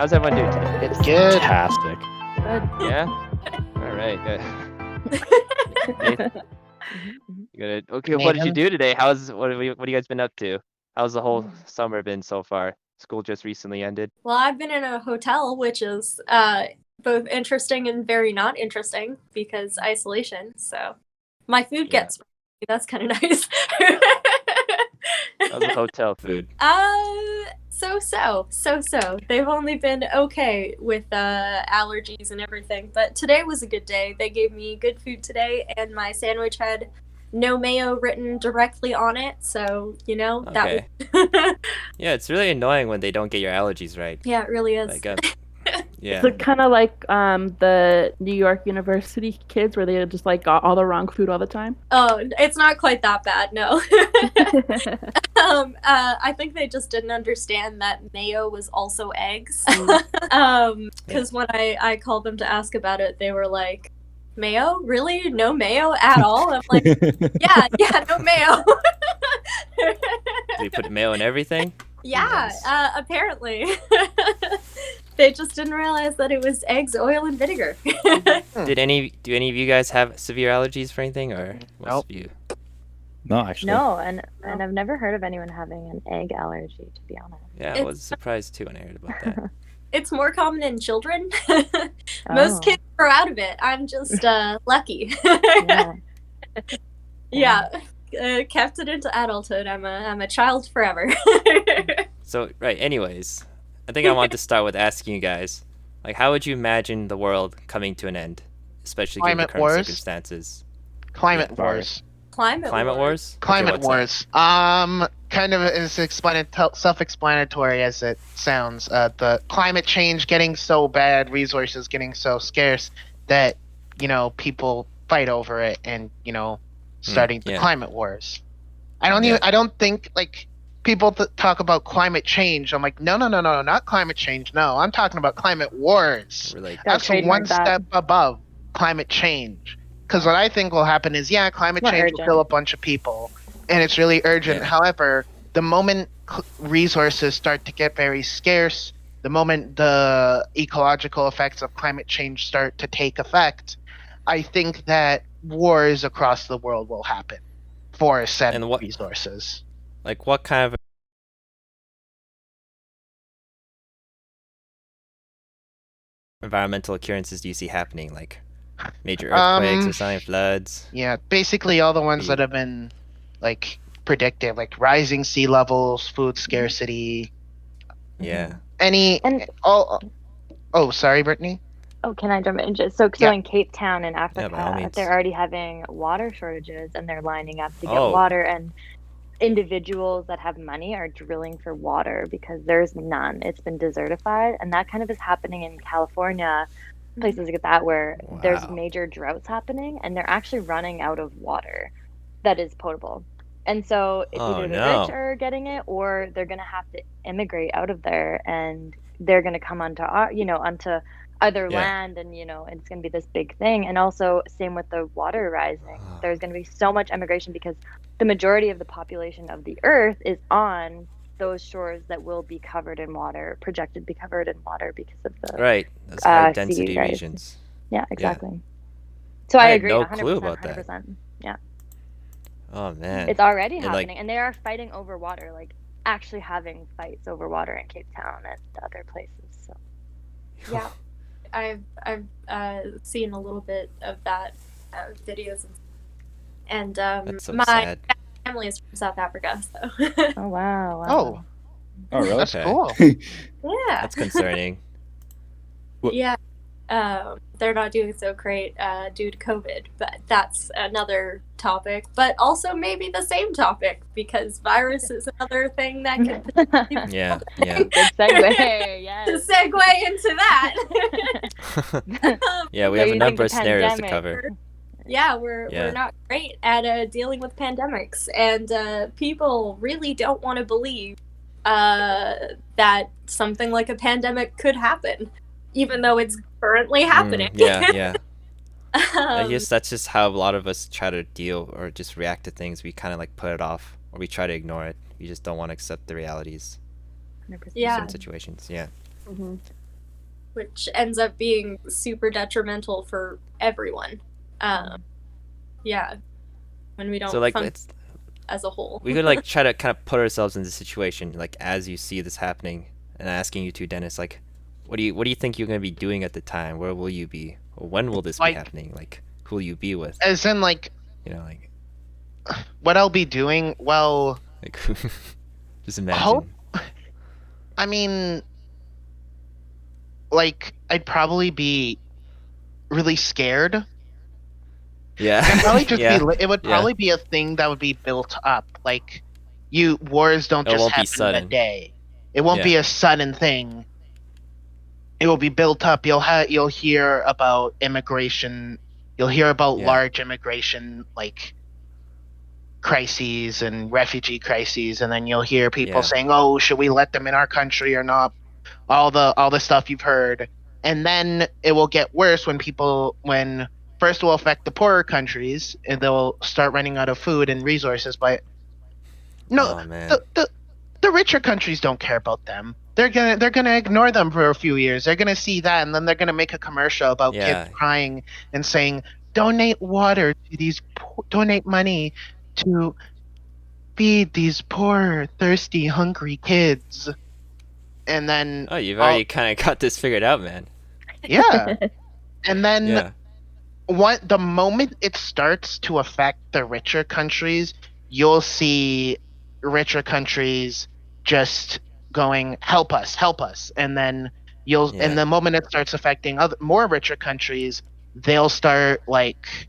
How's everyone doing today? It's good. Fantastic. Good. Yeah? Alright, good. Good. Okay, what did you Nathan? do today? What have you guys been up to? How's the whole summer been so far? School just recently ended. Well, I've been in a hotel, which is both interesting and very not interesting because isolation. So my food Yeah. gets that's kind of nice. How's the hotel food? So. They've only been okay with allergies and everything, but today was a good day. They gave me good food today, and my sandwich had no mayo written directly on it, so that Okay. was Yeah, it's really annoying when they don't get your allergies right. yeah, it really is. Like, yeah. Is it kind of like the New York University kids where they just like got all the wrong food all the time? Oh, it's not quite that bad, no. I think they just didn't understand that mayo was also eggs. Because when I called them to ask about it, they were like, "Mayo? Really? No mayo at all?" I'm like, "Yeah, no mayo." Do you put mayo in everything? Yeah, Nice. apparently. They just didn't realize that it was eggs, oil, and vinegar. Do any of you guys have severe allergies for anything, or most Nope. of you? No, actually. No, and I've never heard of anyone having an egg allergy, to be honest. Yeah, I was surprised too when I heard about that. It's more common in children. Most kids are out of it. I'm just lucky. Yeah. Yeah, kept it into adulthood. I'm a child forever. So, right, anyways, I think I want to start with asking you guys, like, how would you imagine the world coming to an end, especially given the Climate current wars? circumstances? Climate Yeah. wars. Climate Wars? Climate Okay, what's wars. Kind of as self-explanatory as it sounds. The climate change getting so bad, resources getting so scarce that people fight over it, and starting the yeah. climate wars. I Yeah. don't think like people talk about climate change. I'm like, no, not climate change. No, I'm talking about climate wars. We're like, Gotta That's one trademark that. step above climate change. Because what I think will happen is, climate More change will urgent. kill a bunch of people, and it's really urgent. Yeah. However, the moment resources start to get very scarce, the moment the ecological effects of climate change start to take effect, I think that wars across the world will happen for said And what- resources. like, what kind of environmental occurrences do you see happening? Like, major earthquakes or something, floods? Yeah, basically all the ones Yeah. that have been like predicted, like rising sea levels, food scarcity, Yeah. And sorry, Brittany. oh, can I jump in? So Yeah. in Cape Town in by all Africa, means. they're already having water shortages, and they're lining up to get Oh. water. And individuals that have money are drilling for water because there's none. It's been desertified, and that kind of is happening in California, places like that where there's Wow. major droughts happening, and they're actually running out of water that is potable. And so it's Oh, either the no. rich are getting it, or they're gonna have to immigrate out of there, and they're gonna come onto onto other Yeah. land, and it's gonna be this big thing. And also same with the water rising. There's gonna be so much immigration because the majority of the population of the earth is on those shores that will be covered in water, projected to be covered in water because of the Right. Those high sea density rise. regions. Yeah, exactly. So I had agree, no 100%, clue about that. 100%. Yeah. Oh, man. It's already And, like- happening, and they are fighting over water, like actually having fights over water in Cape Town and other places. So Yeah, I've seen a little bit of that videos, and That's so my sad. family is from South Africa, so oh wow. Oh, Oh, really? that's Okay. cool. yeah, That's concerning. yeah. They're not doing so great due to COVID, but that's another topic. But also maybe the same topic because virus is another thing that could potentially Yeah. Good segue. to Yes. segue into that. Yeah, we So have a you think number the of scenarios to pandemic- cover. Yeah, we're Yeah. not great at dealing with pandemics, and people really don't want to believe that something like a pandemic could happen, even though it's currently happening. Yeah. I Um, guess that's just how a lot of us try to deal or just react to things. We kind of like put it off or we try to ignore it. We just don't want to accept the realities 100%. of Yeah. some situations. Yeah. Mhm. which ends up being super detrimental for everyone. Yeah, when we don't So like function as a whole. we could like try to kind of put ourselves in the situation like as you see this happening and asking you two, Dennis, like what do you think you're gonna be doing at the time? Where will you be? Or when will this be Like- happening? Like who will you be with? As in, like, You know, like what I'll be doing? Well, like just imagine. I mean, like, I'd probably be really scared. Yeah. It'd probably just yeah. it would Yeah. probably be a thing that would be built up. Like, wars don't It just won't be happen in a sudden. day. It won't Yeah. be a sudden thing. It will be built up. You'll hear about immigration. You'll hear about Yeah. large immigration like crises and refugee crises, and then you'll hear people Yeah. saying, "Oh, should we let them in our country or not?" All the stuff you've heard, and then it will get worse when first it will affect the poorer countries, and they'll start running out of food and resources. But no, Oh man. the richer countries don't care about them. They're gonna ignore them for a few years. They're gonna see that, and then they're gonna make a commercial about Yeah. kids crying and saying, "Donate water to donate money to feed these poor, thirsty, hungry kids." And then, Oh, you've already kind of got this figured out, man. yeah, and then Yeah. the moment it starts to affect the richer countries, you'll see richer countries just going, help us, and then and Yeah. the moment it starts affecting more richer countries, they'll start like,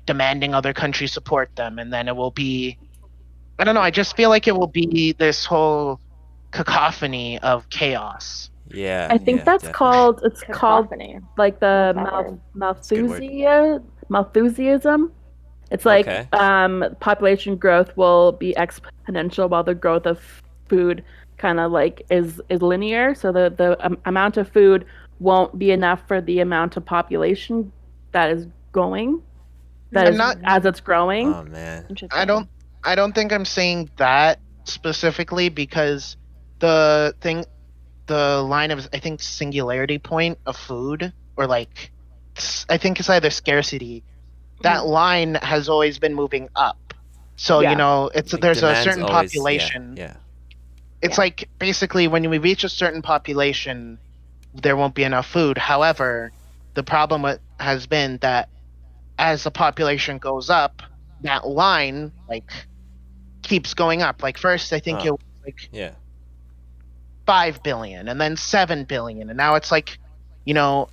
demanding other countries support them, and then it will be, I don't know, I just feel like it will be this whole cacophony of chaos. Yeah. I think yeah, that's definitely. it's called Cacophony. like the What's that word? Malthusianism. It's like Okay. population growth will be exponential while the growth of food kind of like is linear. So the amount of food won't be enough for the amount of population that is going. That I'm is not- as it's growing. Oh man. Interesting. I don't think I'm saying that specifically, because the line of, I think, singularity point of food, or like, I think it's either scarcity. That line has always been moving up. So, Yeah. it's Like, there's a demand's certain always- population. Yeah. It's Yeah. like, basically, when we reach a certain population, there won't be enough food. However, the problem has been that as the population goes up, that line like keeps going up. Like, first, I think Oh. it was like Yeah. 5 billion, and then 7 billion, and now it's like, the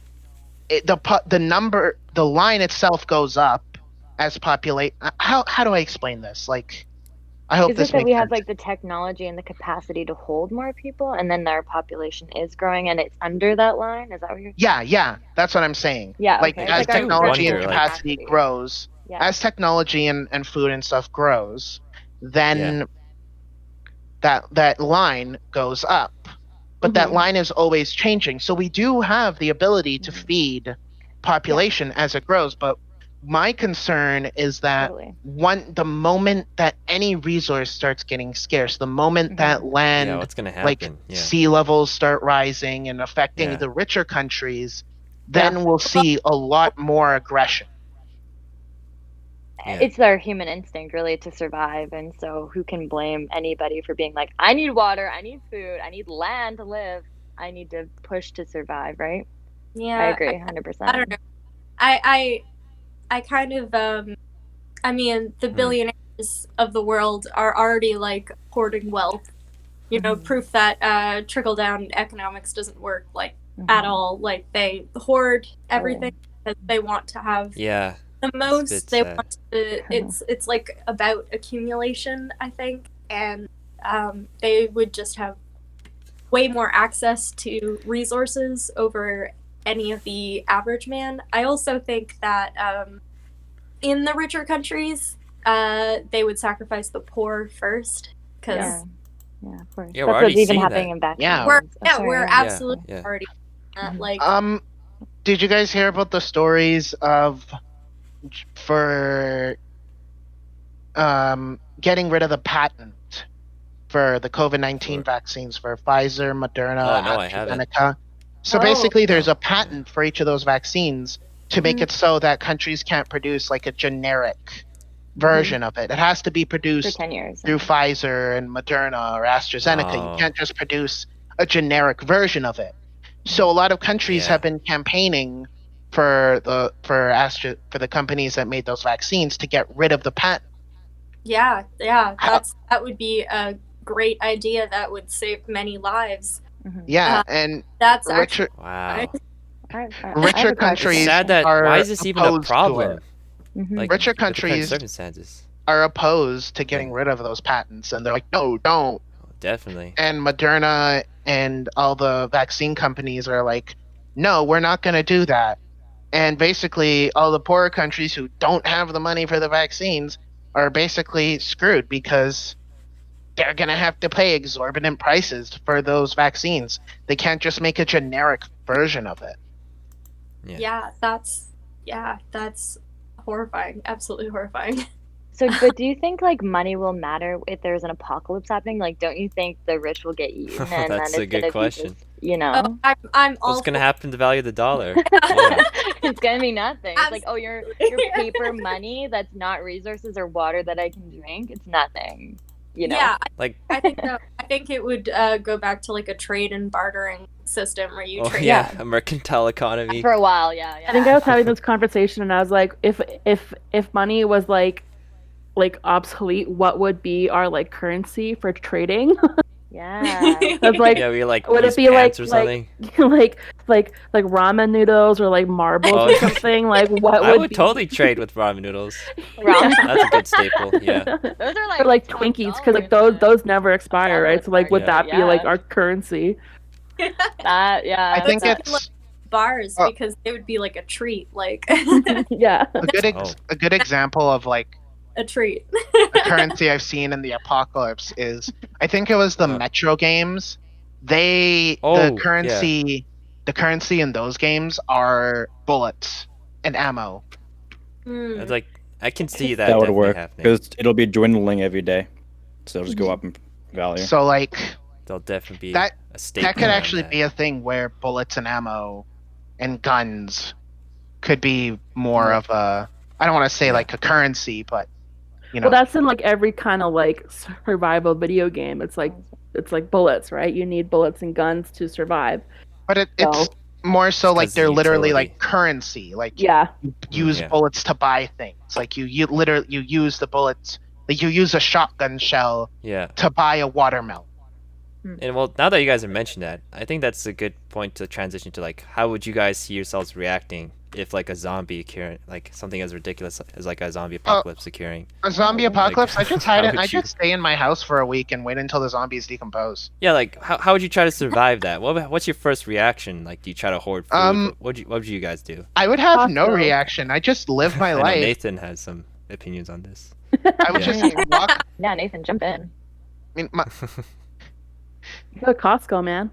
line itself goes up as populate. How do I explain this? Like, I hope Is this it that makes we have sense. like the technology and the capacity to hold more people, and then our population is growing and it's under that line? Is that what you're? Yeah, that's what I'm saying. Yeah, Like, okay. as Like our technology and wonder, like- capacity grows, Yeah. as technology and food and stuff grows, then that line goes up. But that line is always changing. So we do have the ability to feed population as it grows. But my concern is that Totally. the moment that any resource starts getting scarce, the moment that land, Yeah. What's gonna like happen? Yeah. sea levels start rising and affecting Yeah. the richer countries, then we'll see a lot more aggression. Yeah. It's our human instinct really to survive, and so who can blame anybody for being like, I need water, I need food, I need land to live, I need to push to survive, right? Yeah, I agree 100%. I don't know. I kind of I mean, the billionaires of the world are already like hoarding wealth. Proof that trickle down economics doesn't work like at all. Like, they hoard everything because they want to have Yeah. the bit most. They sad. want to. It's like about accumulation, I think, and they would just have way more access to resources over any of the average man. I also think that in the richer countries, they would sacrifice the poor first, because Yeah, of course. Yeah, we're That's already what's even seeing happening that. in vaccines. Yeah. we're absolutely Yeah. already like Did you guys hear about the stories of for getting rid of the patent for the COVID-19 vaccines for Pfizer, Moderna, Oh, no, I haven't. AstraZeneca? So Oh. basically, there's Oh, a patent for each of those vaccines to make it so that countries can't produce like a generic version of it. It has to be For produced 10 years. through Pfizer and Moderna or AstraZeneca. You Oh. can't just produce a generic version of it. So a lot of countries Yeah. have been campaigning for the companies that made those vaccines to get rid of the patent. Yeah, that would be a great idea. That would save many lives. Yeah, and That's richer actually Wow. richer It's countries sad that are why is this even a opposed to problem? it. Like Richer with the current countries circumstances. are opposed to getting rid of those patents, and they're like, no, don't. Definitely. And Moderna and all the vaccine companies are like, no, we're not going to do that. And basically, all the poorer countries who don't have the money for the vaccines are basically screwed because they're going to have to pay exorbitant prices for those vaccines. They can't just make a generic version of it. Yeah. That's horrifying. Absolutely horrifying. So, but do you think like money will matter if there's an apocalypse happening? Like, don't you think the rich will get eaten and then That's it's a good gonna question. be just, you know, I'm What's gonna also happen to the value of the dollar? Yeah. it's gonna be nothing. It's like, oh, your paper Absolutely. money that's not resources or water that I can drink. It's nothing. You know. Yeah, Like, I think so. I think it would go back to like a trade and bartering system where you oh trade. yeah, a mercantile economy. For a while, yeah. I think I was having this conversation and I was like, if money was like obsolete, what would be our like currency for trading? Yeah. It's like, Yeah, we like would use it be like pants or something. like ramen noodles or like marbles Oh, or something? Like what I would would be totally trade with ramen noodles. Ramen. That's a good staple. Yeah. Those are like or like $20 Twinkies because like those never expire, never right? So like would expire, that be like yeah. our currency? That, yeah. I think But it's bars Oh. because it would be like a treat, like Yeah. a good example of like a treat. a currency I've seen in the apocalypse is I think it was the Metro games. The Oh, currency in those games are bullets and ammo. Hmm. It's like I can see that That would definitely work happening. because it'll be dwindling every day, so it'll just go up in value. So like There'll definitely be that a staple. that could around actually that. be a thing where bullets and ammo and guns could be more of a I don't want to say like a currency, but you know. Well, that's in like every kind of like survival video game. It's like bullets, right? You need bullets and guns to survive. But it's So- more so It's like 'cause they're literally utility. like currency. Like Yeah. you use Yeah. bullets to buy things. Like you literally you use the bullets. Like you use a shotgun shell Yeah. to buy a watermelon. And well, now that you guys have mentioned that, I think that's a good point to transition to like, how would you guys see yourselves reacting if like a zombie occurring, like something as ridiculous as like a zombie apocalypse occurring? A zombie apocalypse? I just hide how it. I would you- just stay in my house for a week and wait until the zombies decompose. Yeah, like how would you try to survive that? What's your first reaction? Like, do you try to hoard food? What would you guys do? I would have no Costco. reaction. I just live my I know life. Nathan has some opinions on this. I would Yeah. just walk. Yeah, Nathan, jump in. I mean, my, Go to Costco, man.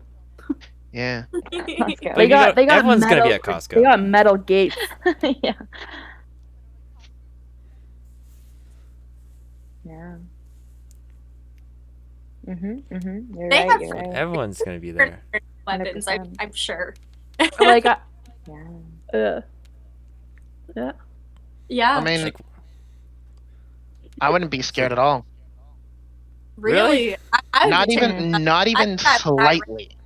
yeah. Let's go. But They you know, got everyone's gonna be metal- at Costco. They got metal gates. Yeah. Yeah. You're They right. have- You're right. Everyone's gonna be there. Weapons, 100%. I'm sure. Like, Yeah. Yeah, I mean, Like, I wouldn't be scared at all. really. I would Not be even, not even I'd- slightly.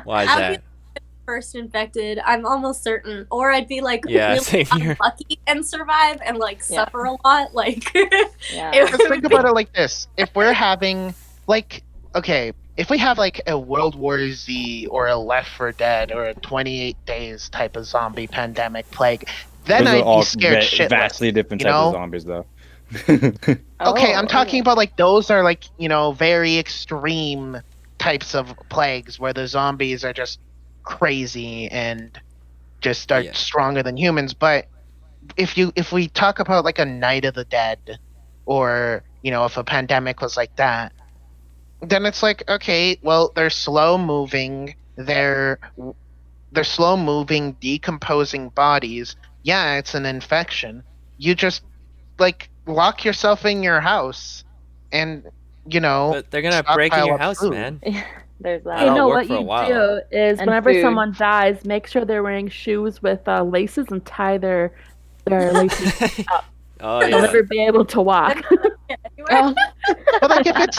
why is I would that? be first infected. I'm almost certain, or I'd be like Yeah, really same here. unlucky and survive and like Yeah. suffer a lot. Like, Yeah. it Just think would about it like this: if we're having, like, okay, if we have like a World War Z or a Left 4 Dead or a 28 Days type of zombie pandemic plague, then Those are I'd all be scared shitless. vastly different you types know? of zombies, though. Okay, I'm Oh, talking about like those are like, you know, very extreme types of plagues where the zombies are just crazy and just are Yeah. stronger than humans. But if we talk about like a Night of the Dead, or you know, if a pandemic was like that, then it's like, okay, well, they're slow moving, they're slow moving, decomposing bodies. Yeah, it's an infection. You just like lock yourself in your house and, you know, But they're gonna break in stockpile your up house, food. man. There's that. That'll You know work what for a you while. do is And whenever food. someone dies, make sure they're wearing shoes with laces and tie their laces. Oh They'll yeah. never be able to walk. Oh. But like if it's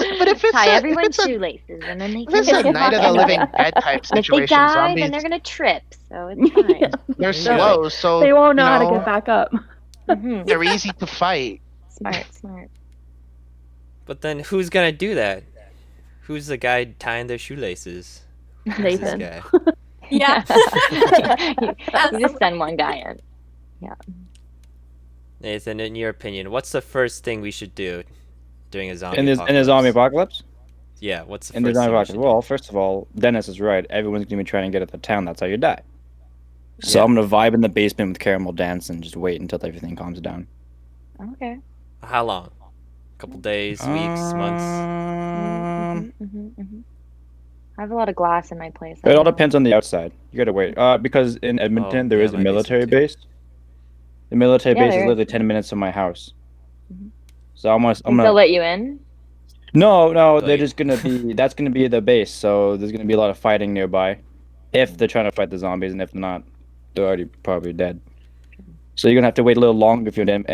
Tie a, everyone's if shoelaces, and then they it's can a walk Night of the anyway. Living Dead type And if they situation, die, zombies then they're gonna trip, so it's fine. they're There you go. slow, so They won't know how to you get back up. Mhm. they're easy to fight. Smart. But then who's gonna do that? Who's the guy tying their shoelaces? Who's this Nathan. guy? Yeah. you just send one guy in. Nathan, in your opinion, what's the first thing we should do during a zombie In apocalypse? the zombie apocalypse? Yeah, what's the In the first zombie thing we apocalypse. should Well, first of all, Dennis is right. Everyone's gonna be trying to get out of town. That's how you die. So Yeah. I'm gonna vibe in the basement with caramel dance and just wait until everything calms down. Okay. do? How long? A couple days, weeks, months? I have a lot of glass in my place. It all depends on the outside. You gotta wait. Because in Edmonton there yeah, is a my military basement too. base. The military Yeah, base is there is. literally 10 minutes from my house. Mhm. So I'm Think gonna they'll let you in? No, They'll they're you- just gonna be that's gonna be the base, so there's gonna be a lot of fighting nearby. If they're trying to fight the zombies, and if not, they're already probably dead. So you're gonna have to wait a little longer if you're in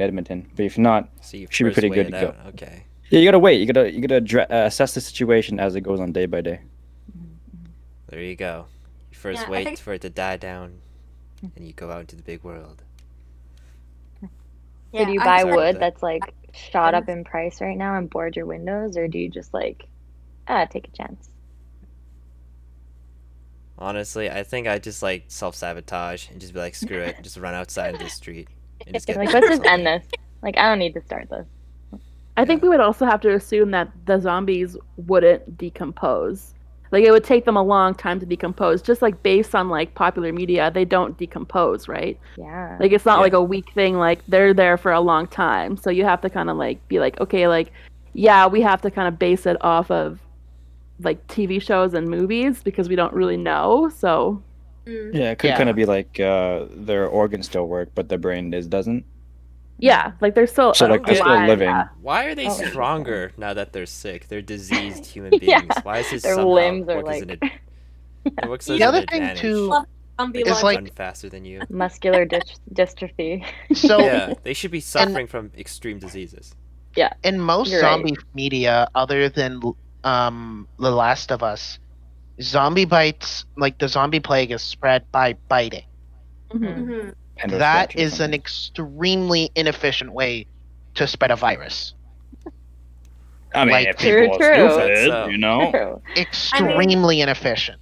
Edmonton. But if not, So you should be first pretty wait good it to go. out. Okay. yeah, you gotta wait. You gotta assess the situation as it goes on day by day. There you go. You first Yeah, I wait think- for it to die down, and you go out into the big world. So do you I buy Sorry about wood that. that's like shot up in price right now and board your windows, or do you just like take a chance? Honestly, I think I just like self-sabotage and just be like, screw it, just run outside into the street and just get Like, back let's or just end something. this. Like, I don't need to start this. I think Yeah. we would also have to assume that the zombies wouldn't decompose. Like it would take them a long time to decompose. Just like based on like popular media, they don't decompose, right? Yeah. Like it's not Yeah. like a weak thing. Like they're there for a long time. So you have to kind of like be like, okay, like yeah, we have to kind of base it off of like TV shows and movies because we don't really know. So Mm. Yeah, it could Yeah. kind of be like their organs still work, but their brain doesn't. yeah, like they're still So like they're still alive, living. yeah. Why are they Oh, interesting. stronger now that they're sick? They're diseased human beings. Yeah, Why is this their somehow limbs are work as like- an it works as The an other thing advantage? too Zombie It's launch. like- Run faster than you. muscular dystrophy. so Yeah, they should be suffering from extreme diseases. in most You're right. zombie media, other than The Last of Us, zombie bites, like the zombie plague, is spread by biting. Mhm. Mhm. And or That scratching or is an something. extremely inefficient way to spread a virus. I mean, like- if people are True. stupid, That's, you know. True. Extremely inefficient.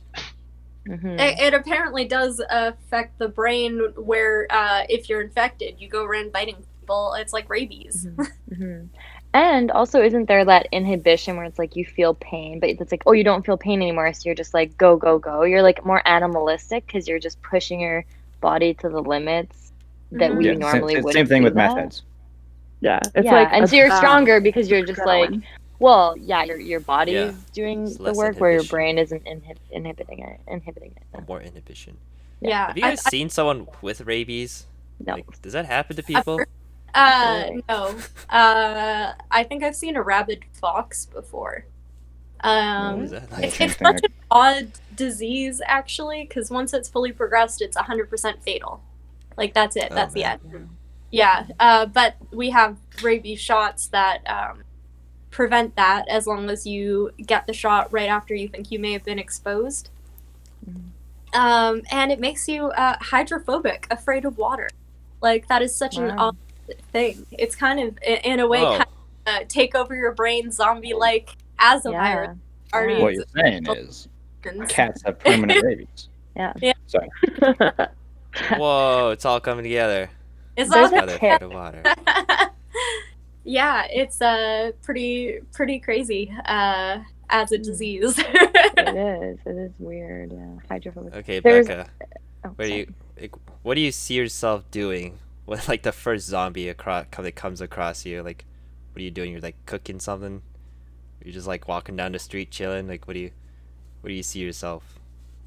Mhm. It apparently does affect the brain where if you're infected, you go around biting people. It's like rabies. Mhm. And also, isn't there that inhibition where it's like you feel pain, but it's like, oh, you don't feel pain anymore, so you're just like, go, go, go. You're like more animalistic because you're just pushing your body to the limits that Mhm. we Yeah, normally same wouldn't thing do with meth that. heads. Yeah, it's Yeah, like and a so you're balance. stronger because you're just like, Adrenaline. well, yeah, your body's Yeah, doing it's the less work where your inhibition. brain isn't inhibiting it. Or more inhibition. Yeah. Have you guys seen someone with rabies? No. Like, does that happen to people? No. I think I've seen a rabid fox before. What is that like? It's Same such thing. an odd disease, actually, because once it's fully progressed, it's 100% fatal. Like, that's it. Oh, That's the man. end. Yeah, but we have rabies shots that prevent that as long as you get the shot right after you think you may have been exposed. And it makes you hydrophobic, afraid of water. Like, that is such an Wow. odd thing. It's kind of, in a way, Whoa. kind of, take over your brain zombie-like as a Yeah. virus. Already What you're saying is exists. cats have permanent rabies. Yeah. Sorry. Whoa, it's all coming together. It's There's all a Now they're tip. afraid of water. yeah, it's pretty crazy as a disease. It is weird. Yeah, hydrophobic. Okay, There's- Becca, Oh, what do sorry. you like, what do you see yourself doing when like the first zombie that comes across you? Like, what are you doing? You're like cooking something? You're just like walking down the street chilling? Like, what do you see yourself?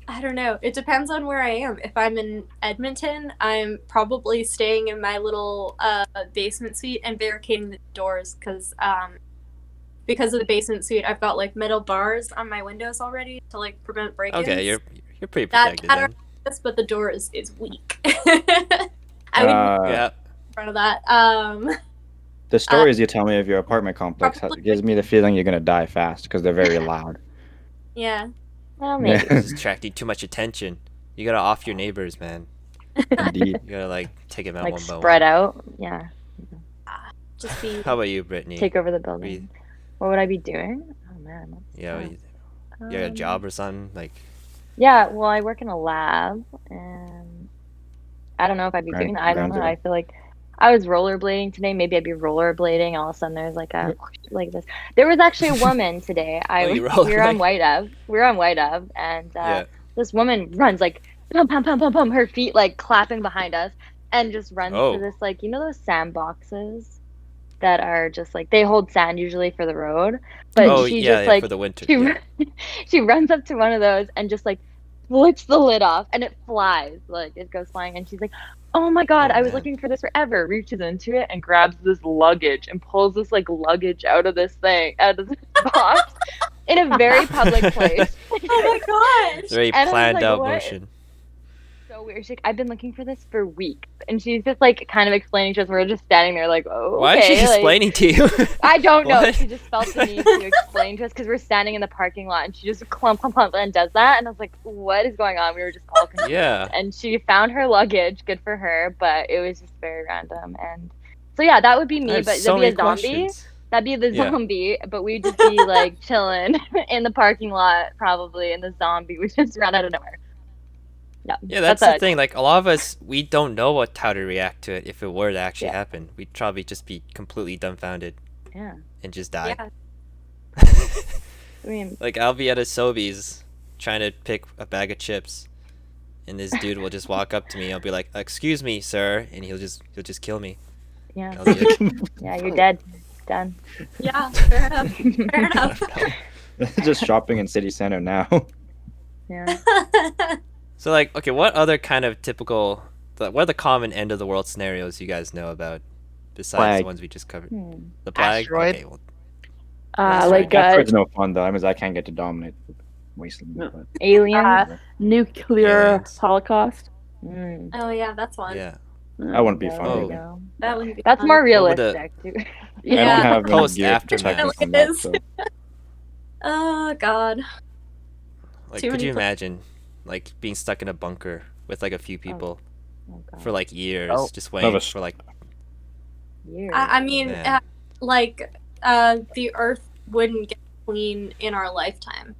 I don't know. It depends on where I am. If I'm in Edmonton, I'm probably staying in my little basement suite and barricading the doors because because of the basement suite, I've got like metal bars on my windows already to like prevent break-ins. Okay, you're pretty that protected then. this, but the door is weak. I would Yeah. in front of that. The stories you tell me of your apartment complex Probably- gives me the feeling you're gonna die fast because they're very loud. Yeah. Well, Yeah. maybe. This is attracting too much attention. You gotta off your neighbors, man. Indeed. You gotta like take them out Like one by spread one. out. Yeah. Just be. How about you, Brittany? Take over the building. What would I be doing? Oh man. that's Yeah, tough. you got a Um, job or something? Like, Yeah, well, I work in a lab, and I don't know if I'd be Ground- doing that. I don't ground know. zero. I feel like I was rollerblading today. Maybe I'd be rollerblading. All of a sudden, there's like a like this. There was actually a woman today. you We were rollerblade? on White Ave. We were on White Ave, and yeah. this woman runs like pum pum pum pum pum. Her feet like clapping behind us, and just runs Oh. to this like those sandboxes that are just like they hold sand usually for the road, but Oh, she yeah, just yeah, like for the winter. she Yeah. she runs up to one of those and just like flips the lid off and it flies, like it goes flying, and she's like, oh my god, Oh, I was man. looking for this forever, reaches into it and grabs this luggage and pulls this like luggage out of this box in a very public place. Oh my gosh. It's a very And I was planned like, out what? motion. So weird. She's like, I've been looking for this for weeks, and she's just like kind of explaining to us. We're just standing there like, oh, Why is she okay, like, explaining to you? I don't know. What? She just felt the need to explain to us because we're standing in the parking lot, and she just clump and does that, and I was like, "What is going on?" We were just all confused. Yeah. And she found her luggage. Good for her, but it was just very random. And so yeah, that would be I me, have but so that'd be many a zombie. questions. That'd be the Yeah. zombie, but we'd just be like chilling in the parking lot probably, and the zombie would just run out of nowhere. Yeah, that's the thing. Like, a lot of us, we don't know how to react to it if it were to actually Yeah. happen. We'd probably just be completely dumbfounded Yeah, and just die. Yeah. I mean, Like, I'll be at a Sobeys trying to pick a bag of chips, and this dude will just walk up to me. I'll be like, "Excuse me, sir," and he'll just kill me. yeah, I'll be like, yeah, you're dead, done. Yeah. Fair enough. Fair enough. Just shopping in city center now. Yeah. so, like, okay, what other kind of typical, what are the common end of the world scenarios you guys know about besides Plague. the ones we just covered? Hmm. The plague. Asteroid. Okay, well, Like That's no fun though. I mean, I can't get to dominate the wasteland. No. But Aliens. nuclear Aliens. holocaust. Mm. Oh yeah, that's one. yeah. that wouldn't be Yeah, fun. there Oh. you go. That wouldn't be That's fun. more What would the- realistic too. I Yeah. don't have any Post gear aftermath. protecting from It that. is. So. Oh god. Like, Too could many you pla- imagine, like, being stuck in a bunker with like a few people Oh, God. for like years, Oh. just waiting Of a- for like, Years. I mean, Man. the Earth wouldn't get clean in our lifetime.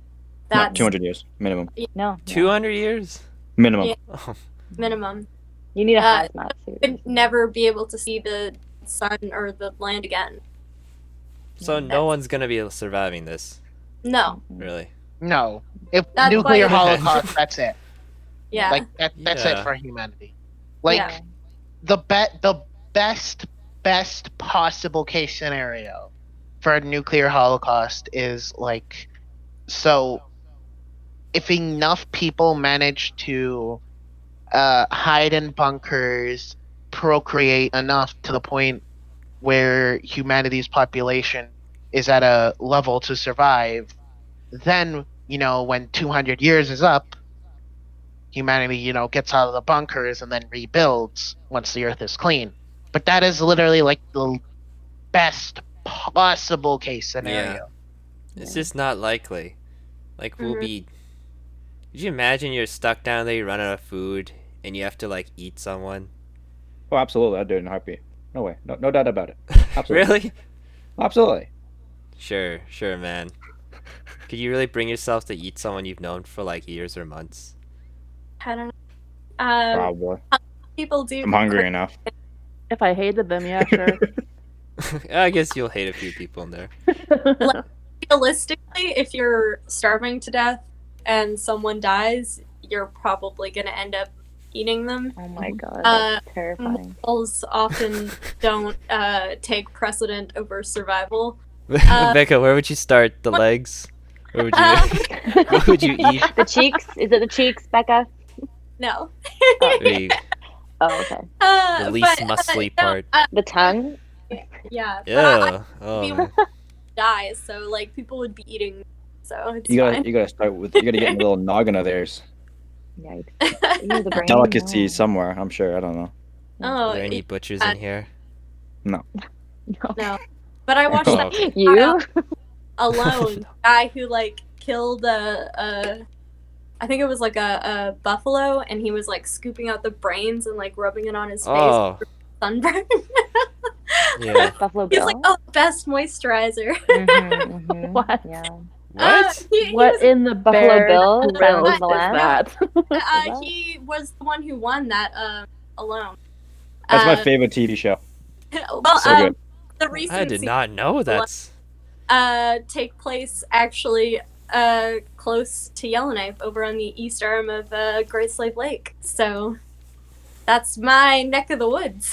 No, That's 200 years minimum. no. 200 years. Minimum. Yeah. Oh, minimum. You need a Uh, hazmat suit. Would never be able to see the sun or the land again. so no one's gonna be surviving this, No. really. No. If That's nuclear why- holocaust, that's it. Yeah. Like that's Yeah. it for humanity. Like Yeah. the best possible case scenario for a nuclear holocaust is like, so if enough people manage to hide in bunkers, procreate enough to the point where humanity's population is at a level to survive, then, when 200 years is up, humanity, gets out of the bunkers and then rebuilds once the earth is clean. But that is literally like the best possible case scenario. It's just not likely. Like, we'll Mhm. be. Could you imagine you're stuck down there, you run out of food, and you have to like eat someone? Oh, absolutely. I'd do it in a heartbeat. No way. No doubt about it. Absolutely. Really? Absolutely. Sure, man. Could you really bring yourself to eat someone you've known for like years or months? I don't know. Probably. People do. I'm hungry enough. If I hated them, yeah, sure. I guess you'll hate a few people in there. Realistically, if you're starving to death and someone dies, you're probably gonna end up eating them. Oh my god, Uh, that's terrifying. Morals often don't take precedent over survival. Becca, where would you start? The legs? Where would you? What would you eat? The cheeks? Is it the cheeks, Becca? No. The Oh, okay. least But, muscly no, part. The tongue? yeah. But Yeah. Oh, be- man. die, so like people would be eating. So it's You fine. gotta start with. You gotta get in the little noggin of theirs. Yikes. Use the brain. Delicacy No. somewhere. I'm sure. I don't know. Oh, Are there any butchers in here? No. no. But I watched Oh, that okay. You? Alone. Guy who like killed I think it was like a buffalo, and he was like scooping out the brains and like rubbing it on his face Oh, for sunburn. yeah. Buffalo He's Bill? like, oh, best moisturizer. What? Yeah. What? He What was, in the Buffalo bear Bill? grill Silence is of the Lambs? that? he was the one who won that Alone. That's my Uh, favorite TV show. Well, So good. the recent I did not know that's. take place actually close to Yellowknife over on the east arm of Great Slave Lake. So that's my neck of the woods.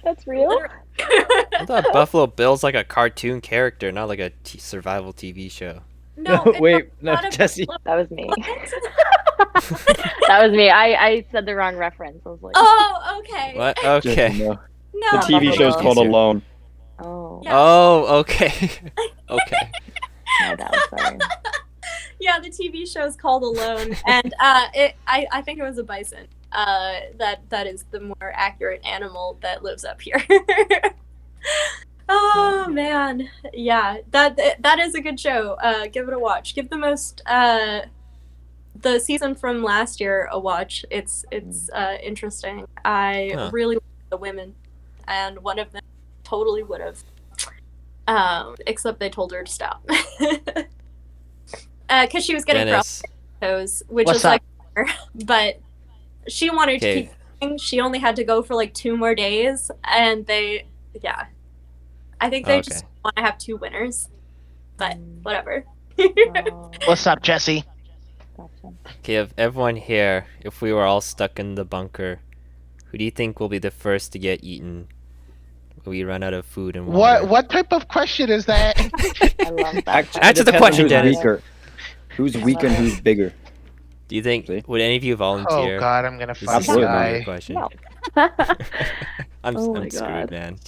That's real? I thought Buffalo Bill's like a cartoon character, not like a survival TV show. No, it's Wait, no, not a Jesse. That was me. What? That was me. I said the wrong reference. I was like, Oh, okay. What? Jesse, Okay. no. No. The TV Buffalo show's Bill. called Alone. oh, Yeah. Oh, okay. Okay. my bad. Sorry. Yeah, the TV show's called Alone, and I think it was a bison. That is the more accurate animal that lives up here. Oh man, yeah, that is a good show. Give it a watch. Give the season from last year a watch. It's interesting. I Huh. really like the women, and one of them totally would have. Except they told her to stop. Because she was getting Dennis. toes, which What's is like, but she wanted to Okay. keep going. She only had to go for like 2 more days, and I think they just Okay. want to have 2 winners, but whatever. Oh, What's up, Jesse? gotcha. Okay, of everyone here, if we were all stuck in the bunker, who do you think will be the first to get eaten when we run out of food and water? What type of question is that? I love that. Answer the Depends on question, who's Dennis. Weaker. Who's weaker and who's bigger? Do you think See? would any of you Oh volunteer? god, I'm gonna This is fucking Absolutely not not. your die. question. No. I'm Oh my screwed, God. man.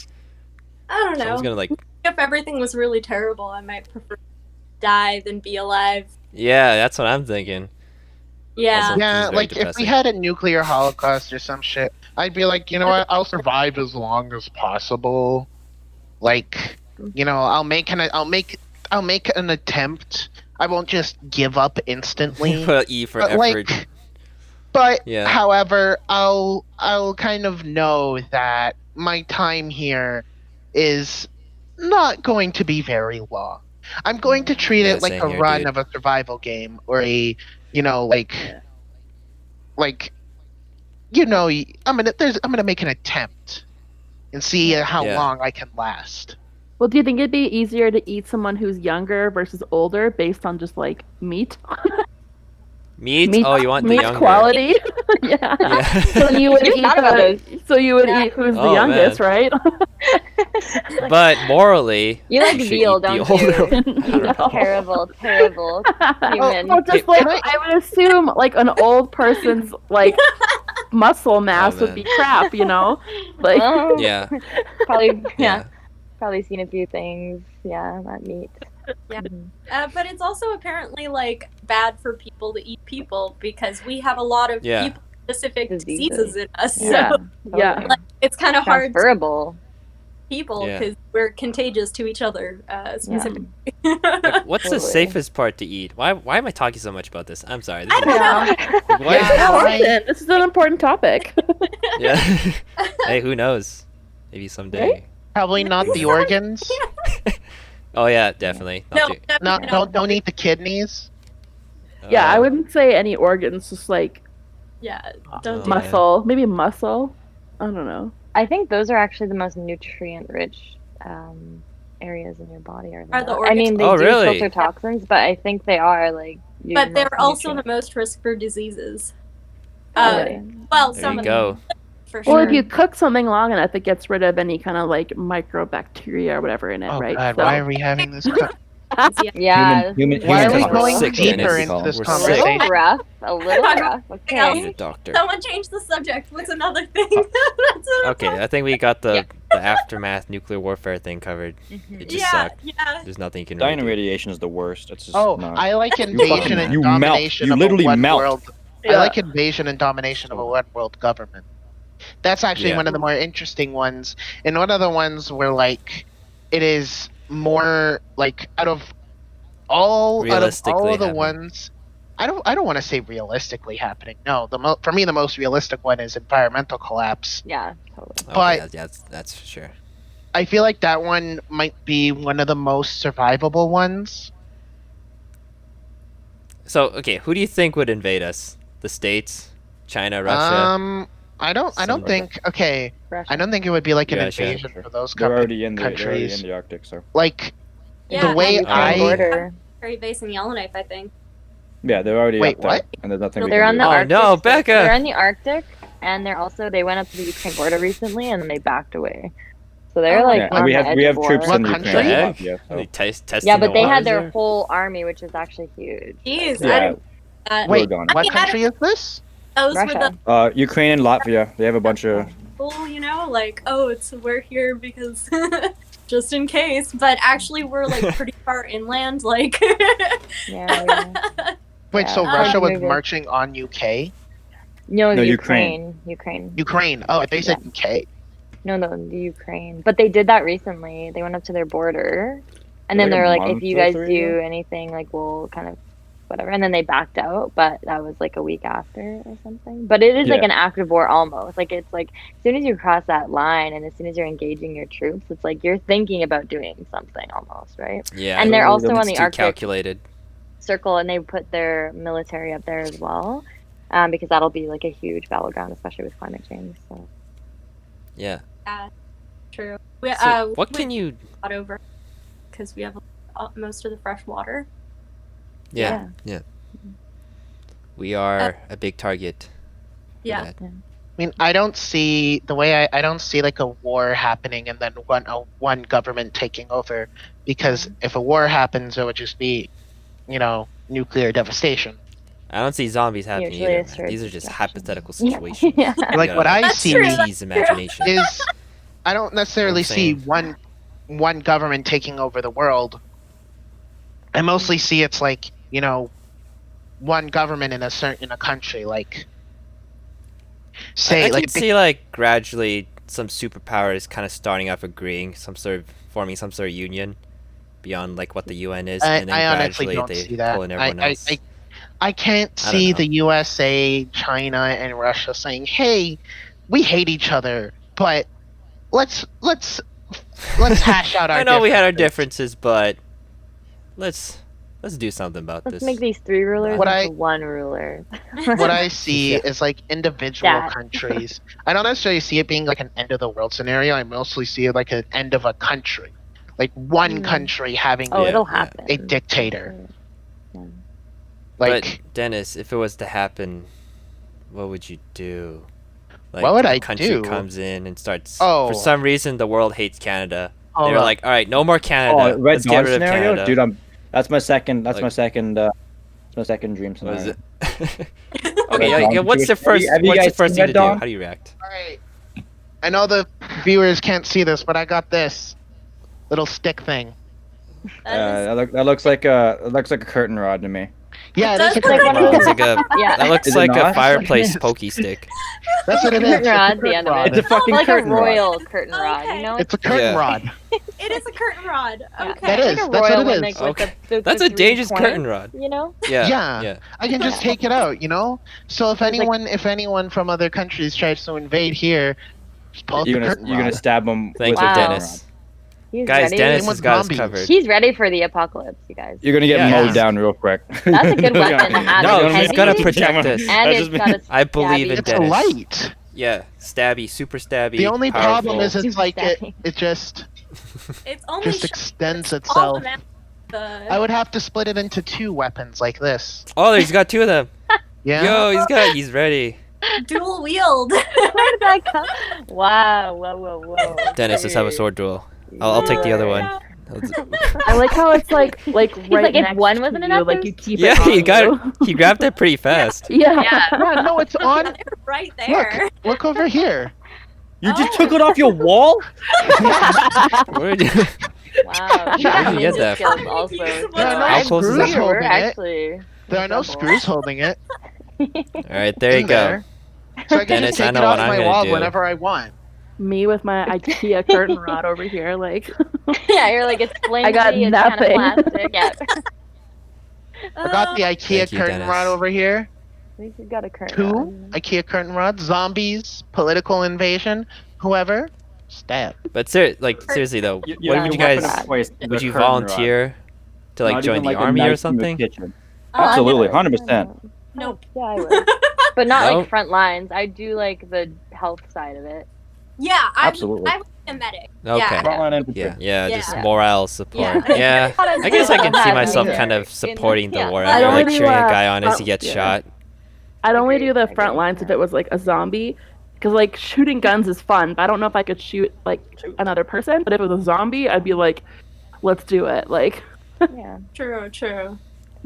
I don't know. Someone's gonna like. If everything was really terrible, I might prefer to die than be alive. Yeah, that's what I'm thinking. Yeah. Also- Yeah, This is very like if we depressing. had a nuclear holocaust or some shit, I'd be like, you know what? I'll survive as long as possible. Like, you know, I'll make an attempt. I won't just give up instantly. Put E for but effort. Yeah. however, I'll kind of know that my time here is not going to be very long. I'm going to treat Yeah, it like same a here, run dude. of a survival game or a, you know, like you know, I'm gonna make an attempt and see how Yeah. long I can last. Well, do you think it'd be easier to eat someone who's younger versus older based on just like meat? Meat? Oh, you want the meat younger. quality? Yeah. Yeah. So you would You eat thought about so you would Yeah. eat who's the Oh, youngest, right? But morally, You like you should veal, eat the don't older you? one. I don't know. Terrible, terrible human. Well, just Hey, like can I- I would assume, like an old person's like muscle mass would man. be crap, you know? Like, Well, Yeah. Probably, Yeah. probably seen a few things. Yeah, that meat. Yeah. Mhm. But it's also apparently like bad for people to eat people because we have a lot of Yeah. people specific Diseases. diseases in us. Yeah. So yeah. Totally. it's kind of hard to Transferable. people Yeah. because we're contagious to each other specifically. Like, what's the Totally. safest part to eat? Why am I talking so much about this? I'm sorry. This I is- don't know. Why- Yeah. Why- Listen, this is an important topic. Yeah. Hey, who knows? Maybe someday. Right? Probably not the organs. Oh yeah, definitely. No, Not definitely No, not. don't eat the kidneys. Yeah, I uh, wouldn't say any organs, just like Yeah, don't Oh, do yeah. that. muscle, maybe muscle. I don't know. I think those are actually the most nutrient-rich areas in your body. Are Are the I mean, they Oh, do really? filter toxins, but I think they are like. your But they're most also the nutrient- most risk for diseases. Really? Well, There some you of go. them, for Well, sure. if you cook something long enough, it gets rid of any kind of like microbacteria or whatever in it, Oh right? god, So- why are we having this? Yeah. Human Why are we Because we're going sick, deeper Dennis. into this We're A sick. little conversation? rough. A little rough. I Okay. need a doctor. Someone change the subject. What's another thing? That's Okay, I think we got the the aftermath nuclear warfare thing covered. It just sucked. Yeah. There's nothing you can really Dying do. radiation is the worst. It's just Oh, not. I like invasion and you melt. domination You of literally a one melt. world. I like invasion and domination of a one world government. That's actually Yeah. one of the more interesting ones, and one of the ones where like it is more like out of all of Realistically the happening. ones. I don't want to say realistically happening. No, for me the most realistic one is environmental collapse. Yeah, totally. Okay, But- that's for sure. I feel like that one might be one of the most survivable ones. So, okay, who do you think would invade us? The States, China, Russia? I don't Something. think. Okay, Russia. I don't think it would be like an Russia. invasion for those They're already in the countries. Arctic, so Like Yeah, the way and I border. Military base in Yellowknife, I think. yeah, they're already Wait, up there, what? and there's nothing we They're can on do. the Oh, Arctic. no, Becca! They're in the Arctic, and they went up to the Ukraine border recently, and then they backed away. So they're Oh. like Yeah, on and we the have edge we of have troops war. in What Ukraine country? and Latvia. So. They testing Yeah, but the they had waters their there? whole army, which is actually huge. Jeez, Yeah. I didn't. We're wait, gone. what Yeah, country is this? Those were Russia. the Ukraine and Latvia, they have a bunch of. people, you know, like, oh, we're here because just in case. But actually, we're like pretty far inland. Like, Yeah. Wait, Yeah. so Oh, Russia was maybe. marching on UK? No, No, Ukraine. Ukraine. Oh, they said UK. No, the Ukraine. But they did that recently. They went up to their border, and then Like a they were like, month if you or guys three do ago? anything, like we'll kind of whatever. And then they backed out, but that was like a week after or something. But it is like Yeah. an active war almost. Like it's like as soon as you cross that line and as soon as you're engaging your troops, it's like you're thinking about doing something almost, right? Yeah, And they're also it's on the too Arctic calculated. Circle, and they put their military up there as well, because that'll be like a huge battleground, especially with climate change. So Yeah. true. We, So what we can you? got over because we have most of the fresh water. Yeah. We are a big target. for Yeah. that. I mean, I don't see the way I don't see like a war happening and then one government taking over, because if a war happens, it would just be, nuclear devastation. I don't see zombies happening Usually either. it's Man. for These are just destruction. hypothetical situations. yeah. You Like gotta, what I That's see true. Tease imagination. is, I don't necessarily see saying. one government taking over the world. I mostly see it's like one government in a country, like say I like can see like gradually some superpowers kind of starting off agreeing, forming some sort of union beyond like what the UN is, and then I honestly gradually don't they see that. pull in everyone else. I can't I don't see know. the USA, China, and Russia saying, "Hey, we hate each other, but let's hash out our." I know we had our differences." differences, but let's do something about Let's this. make these 3 rulers What into I- one ruler. What I see Yeah. is like individual That. countries. I don't necessarily see it being like an end of the world scenario. I mostly see it like an end of a country, like one Mm. country having Oh, Yeah, it'll yeah. happen. a dictator. Yeah. Like But Dennis, if it was to happen, what would you do? Like, What would a I country do? comes in and starts. Oh. For some reason, the world hates Canada. hold They're on. like, all right, no more Canada. Oh, Red Let's get Dawn rid of scenario, Canada. dude. That's my second. That's Like- my second. That's my second dream What is scenario. it? Red Okay, Dawn what's the situation. first? Have you What's the guys first seen thing to Red do? Dawn? How do you react? All right. I know the viewers can't see this, but I got this little stick thing. That looks like a curtain rod to me. Yeah, It it does is a look like curtain one of rod. It's like a. Yeah. That looks Is it like a not? fireplace pokey stick. That's what it is. Curtain It's a rod at the curtain end of rod. It's a fucking like a curtain rod. royal curtain rod, Okay. you know? It's a curtain Yeah. rod. It is a curtain rod. Yeah. Okay. That is. Like a That's what royal it one, is. like, with Okay. the That's a 3 dangerous points, curtain rod. You know? Yeah. Yeah. Yeah. I can just take it out, So if like- anyone from other countries tries to invade here, just pull out the curtain You're gonna rod. stab them Thank with you, a Wow. curtain Dennis. He's Guys, ready. Dennis Same has with got us zombies. covered. He's ready for the apocalypse, you guys. You're gonna get Yeah. mowed down real quick. That's a good weapon to have. No, It's he's gotta heavy, protect us. And That's it's just got a I believe in It's Dennis. a light. Yeah, stabby, super stabby. The only problem is powerful. it's like Stabbing. it just It's only extends all itself. the I would have to split it into 2 weapons like this. Oh, he's got 2 of them. Yeah. Yo, he's ready. dual wield. Where did that come? Wow! Whoa! Dennis, let's have a sword duel. I'll take the other one. I like how it's like right like, if next one to wasn't you, enough, like there's- you keep Yeah, it on he got you. it. He grabbed it pretty fast. Yeah. Yeah. Yeah, no, it's on. right there. Look over here. You just took it off your wall? Where did you? Wow. Where'd you get that skills from? also. There are How no close is screws it? We're holding it. actually. There are no double. screws holding it. All right, there you in go. there. So I can Dennis, just I take know it what off I'm my gonna wall do. whenever I want. Me with my IKEA curtain rod over here, like Yeah, you're like, it's flimsy, got it's kind of nothing. plastic. Yeah. I got the IKEA Thank you, curtain Dennis. rod over here. At least you've got a curtain. 2 rod. IKEA curtain rods. Zombies, political invasion, whoever. Stab. But seriously though, what would you your guys? weapon of choice is Would the you curtain rod. volunteer to like Not join even the like a army or knife from your something? kitchen. Oh, Absolutely, Yeah, 100%. Nope. Yeah, I would. But not No? like front lines. I do like the health side of it. Yeah, I Absolutely. would be a medic. Okay. Yeah. Frontline infantry. Yeah, Yeah. just Yeah. morale support. Yeah. Yeah. I guess I can see myself kind of supporting the war I'd effort, only like do, cheering a guy on as he front- gets yeah. shot. I'd only Agreed, do the agreed, front lines if yeah. it was like a zombie, because like shooting guns is fun, but I don't know if I could shoot like another person. But if it was a zombie, I'd be like, let's do it. Like, Yeah. True.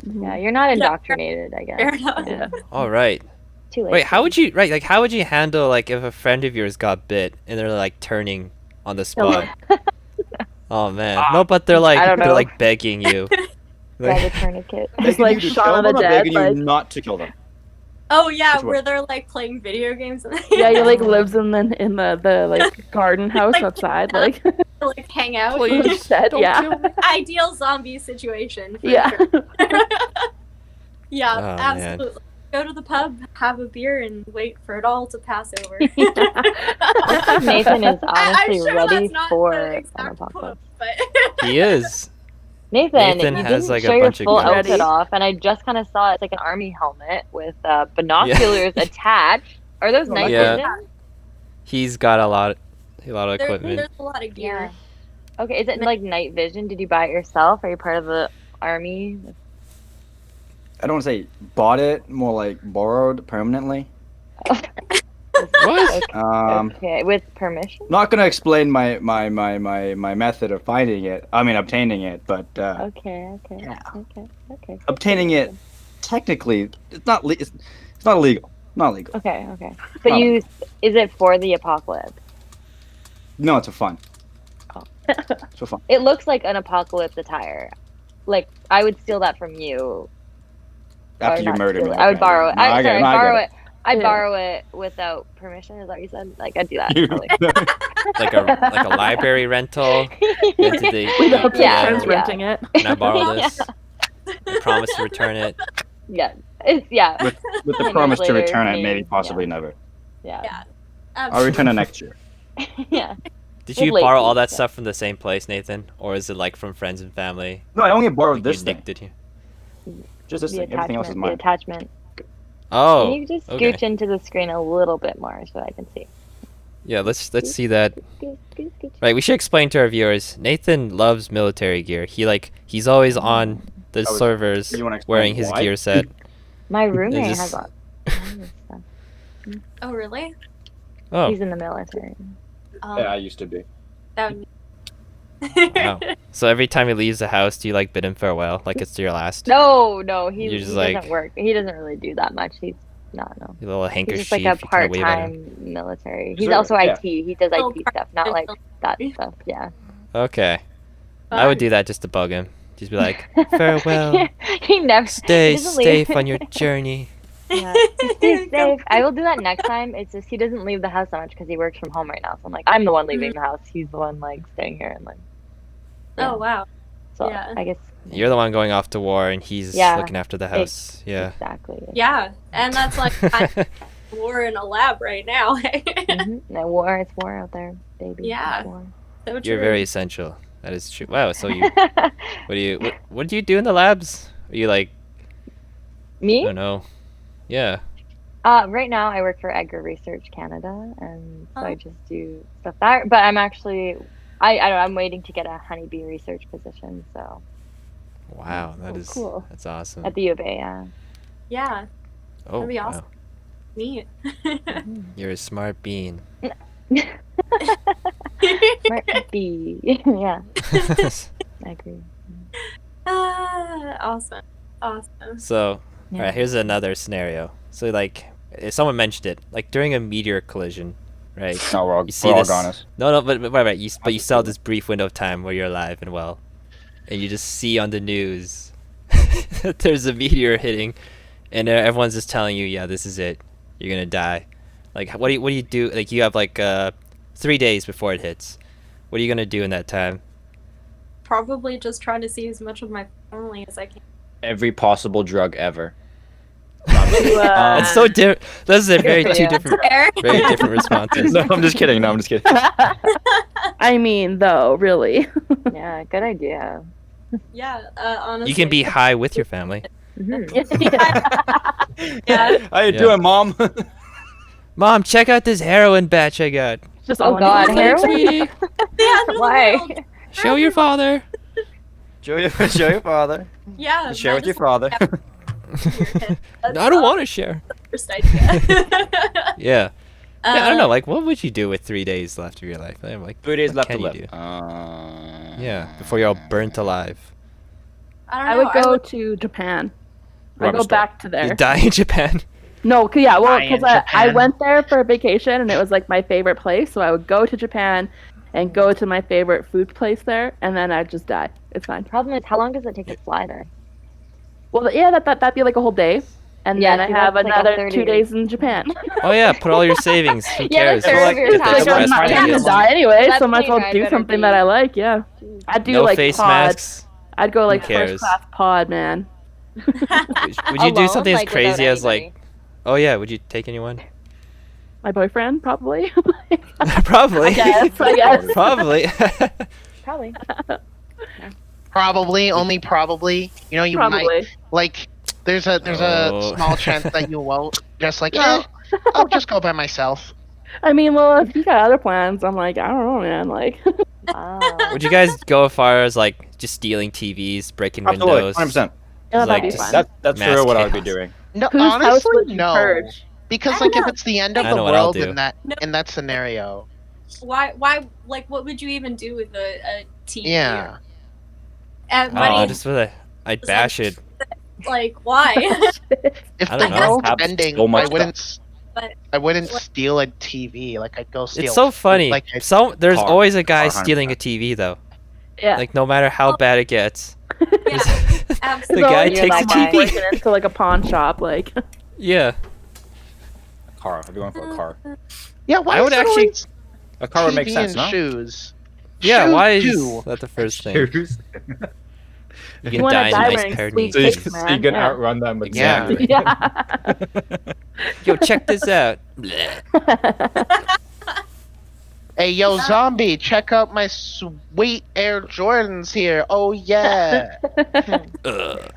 Yeah, you're not indoctrinated, I guess. Fair enough. yeah. All right. Too late. Wait, how would you handle like if a friend of yours got bit and they're like turning on the spot? Oh man. No, but they're I don't know. like begging you. grab a Like, tourniquet? It's like Shaun of the I'm Dead, begging you like- not to kill them. Oh yeah, Which one? where they're like playing video games and Yeah, he like lives in the like garden house Like, outside, like like hang out. Please, said, don't yeah, kill me. Ideal zombie situation. For yeah. sure. Yeah, Oh, man. absolutely. Go to the pub, have a beer, and wait for it all to pass over. Nathan is I'm honestly sure ready that's not for the an exact apocalypse. quote, but He is. Nathan, Nathan you has, didn't like, a show your bunch of full guns. outfit off, and I just kind of saw it's like an army helmet with binoculars attached. Are those night Yeah. vision? He's got a lot of equipment. there's a lot of gear. Okay, is it like night vision? Did you buy it yourself? Are you part of the army? I don't want to say bought it, more like borrowed permanently. What? Okay, with permission? Not gonna explain my method of finding it. I mean obtaining it, but Okay. Yeah. Okay. obtaining it technically it's not it's not illegal. Not legal. Okay. But Oh. is it for the apocalypse? No, it's for fun. Oh. It's for fun. It looks like an apocalypse attire. Like I would steal that from you. After Or you not murder steal me. it. I would okay. borrow it. No, I get Sorry, it. No, I get borrow it. it. I'd Yeah. borrow it without permission. Is that what you said? Like I'd do that. You- Probably. Like a library rental. Went to the Without Yeah, patrons yeah. renting it. Can I borrow this? I promise to return it. Yeah. It's yeah. With the Years promise to later, return it, maybe, maybe possibly never. Yeah. Yeah. I'll return it next year. Yeah. Did With you late borrow all fees, that yeah. stuff from the same place, Nathan, or is it like from friends and family? No, I only borrowed Like, this you thing. nicked it here. Just this The thing. Everything else is attachment. The mine. attachment. Oh, Can you just okay. scooch into the screen a little bit more so I can see? Yeah, let's see that. Scooch. Right, we should explain to our viewers. Nathan loves military gear. He's always on the Oh, servers you wanna explain wearing his why? gear set. My roommate just- has a lot of this stuff. Oh really? Oh, He's in the military. Yeah, I used to be. That would... wow. So every time he leaves the house, do you like bid him farewell, like it's your last? No, he You're just doesn't like- work. He doesn't really do that much. He's not, no. Your little He's just handkerchief. like a you kinda wave at him. part-time military. He's Sure, also yeah. IT. He does Oh, IT stuff, not like that stuff. Yeah. Okay, I would do that just to bug him. Just be like, farewell. He never Stay he doesn't safe leave. on your journey. Yeah. Stay safe. I will do that next time. It's just he doesn't leave the house that much because he works from home right now. So I'm like, I'm the one leaving the house. He's the one like staying here and like. Yeah. Oh wow. So Yeah. I guess. You're the one going off to war, and he's Yeah, looking after the house. Yeah. Exactly. Yeah, and that's like war in a lab right now. No war. It's war out there, baby. Yeah. It's war. So You're true. very essential. That is true. Wow. So what do you do in the labs? Are you like, I Me? don't know. Yeah. Right now I work for Agri Research Canada, and so I Oh. just do stuff that. But I'm actually, I don't know, I'm waiting to get a honeybee research position. So Wow. That Oh, is cool. That's awesome. at the U of A, yeah. Yeah, Oh, that'd be wow. awesome. Neat. You're a smart bean. Smart bee. Yeah, I agree. Awesome. Awesome. So, Yeah. alright, here's another scenario. So, like, if someone mentioned it, like during a meteor collision, right? No, we're You see all this? goners. No, but right. But you still have this brief window of time where you're alive and well, and you just see on the news that there's a meteor hitting, and everyone's just telling you, yeah, this is it. You're gonna die. Like, what do you do? Like, you have like 3 days before it hits. What are you gonna do in that time? Probably just try to see as much of my family as I can. Every possible drug ever. It's so different. Those are very two different, Fair. very different responses. No, I'm just kidding. I mean, though, really. Yeah, good idea. Yeah, honestly. You can be high with your family. Yeah. How you Yeah. doing, Mom? Mom, check out this heroin batch I got. Just Oh, all God, like, heroin? sweetie, Yeah, no, Why? no. Show your father. show your father. Yeah. Share with your just- father. No, I don't want to share. First idea. Yeah. Yeah, I don't know. Like, what would you do with 3 days left of your life? I'm like, 3 days what left to can you live. do? Yeah, before you're all burnt alive. I don't I know. would go to Japan. I'd Rubber go store. back to You there. die in Japan. No, yeah, well, Die in because I Japan. went there for a vacation and it was like my favorite place. So I would go to Japan and go to my favorite food place there, and then I'd just die. It's fine. Problem is, how long does it take to fly there? Well, yeah, that'd be like a whole day, and Yeah, then I see, have that's like a another 30 2 days in Japan. Oh yeah, put all your savings. Who Yeah, cares? that's fair of your Get the time. Like, I'm express not gonna tickets. die anyway, That's so might as well me, I'd do better something be- that I like. Yeah, I'd do No like face pod. masks. I'd go like cares? first class pod, man. Would you do Alone, something as like, crazy without as like? anybody? Oh yeah, would you take anyone? My boyfriend, probably. Probably. I guess. Probably. Probably. Probably, only probably. You know, you might Probably. like. There's Oh. a small chance that you won't. Just like, No. I'll just go by myself. I mean, well, if you got other plans, I'm like, I don't know, man. Like, Wow. Would you guys go as far as like just stealing TVs, breaking Absolutely, windows? 100%. yeah, Like, that'd be just- fun. That's Mass for what I would be chaos. doing. No, Whose house honestly, would you no. purge? Because I like don't if know. it's the end of I the know what I'll world do. in that scenario, Why, like, what would you even do with a TV? yeah. And I don't know, money, just with I'd bash it. like, why? If I the don't know. world's Have ending, so much But- I wouldn't steal a TV. Like I'd go steal. It's so funny. Like There's Car. always a guy Car, stealing a 100%. TV though. Yeah. Like no matter how bad it gets, yeah, the absolutely. guy You're takes that the guy. TV. Breaking into like a pawn shop, like. Yeah. Car. I'd be going for a car. yeah. Why I would is it actually- always A car would TV make sense, and no? shoes? Yeah. Shoes Why is too. that the first thing? Shoes. You You can wanna die in die a nice wearing pair of sweet knee So you, kicks, jeans. so you man, can yeah. outrun them with Yeah. sand. Yeah. Yo, check this out. Bleh. Hey, yo, zombie! Check out my sweet Air Jordans here. Oh yeah. Ugh.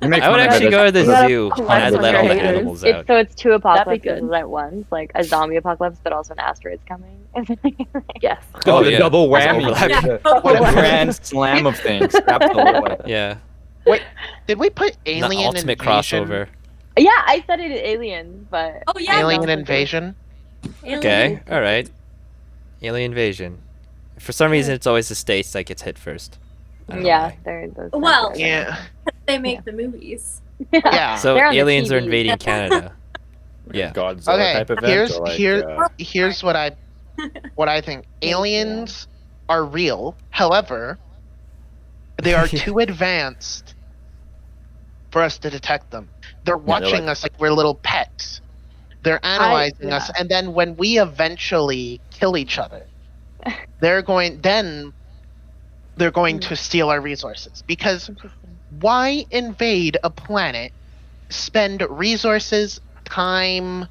You make I would fun of actually it go to the You gotta zoo and collect I'd some let all the haters. animals out. It's two apocalypses good. at once, like a zombie apocalypse, but also an asteroid's coming. Yes. Oh, the yeah. double There's whammy. overlap. The Whatever. grand slam of things. Absolutely. Yeah. Did we put The alien ultimate invasion? crossover. Yeah, I said it aliens, but Oh, yeah. Alien no. invasion. Okay. All right. Alien invasion. For some reason, it's always the states that gets hit first. I don't know Yeah, why. they're those. Well, sensitive. Yeah. They make the movies. Yeah. So They're on the aliens are TV. invading Canada. Yeah. Godzilla Okay. type event. Here's or like, here's what I think. Aliens are real. However, they are too advanced for us to detect them. They're watching us like we're little pets. They're analyzing us, and then when we eventually kill each other, they're going to steal our resources. Because why invade a planet, spend resources, time,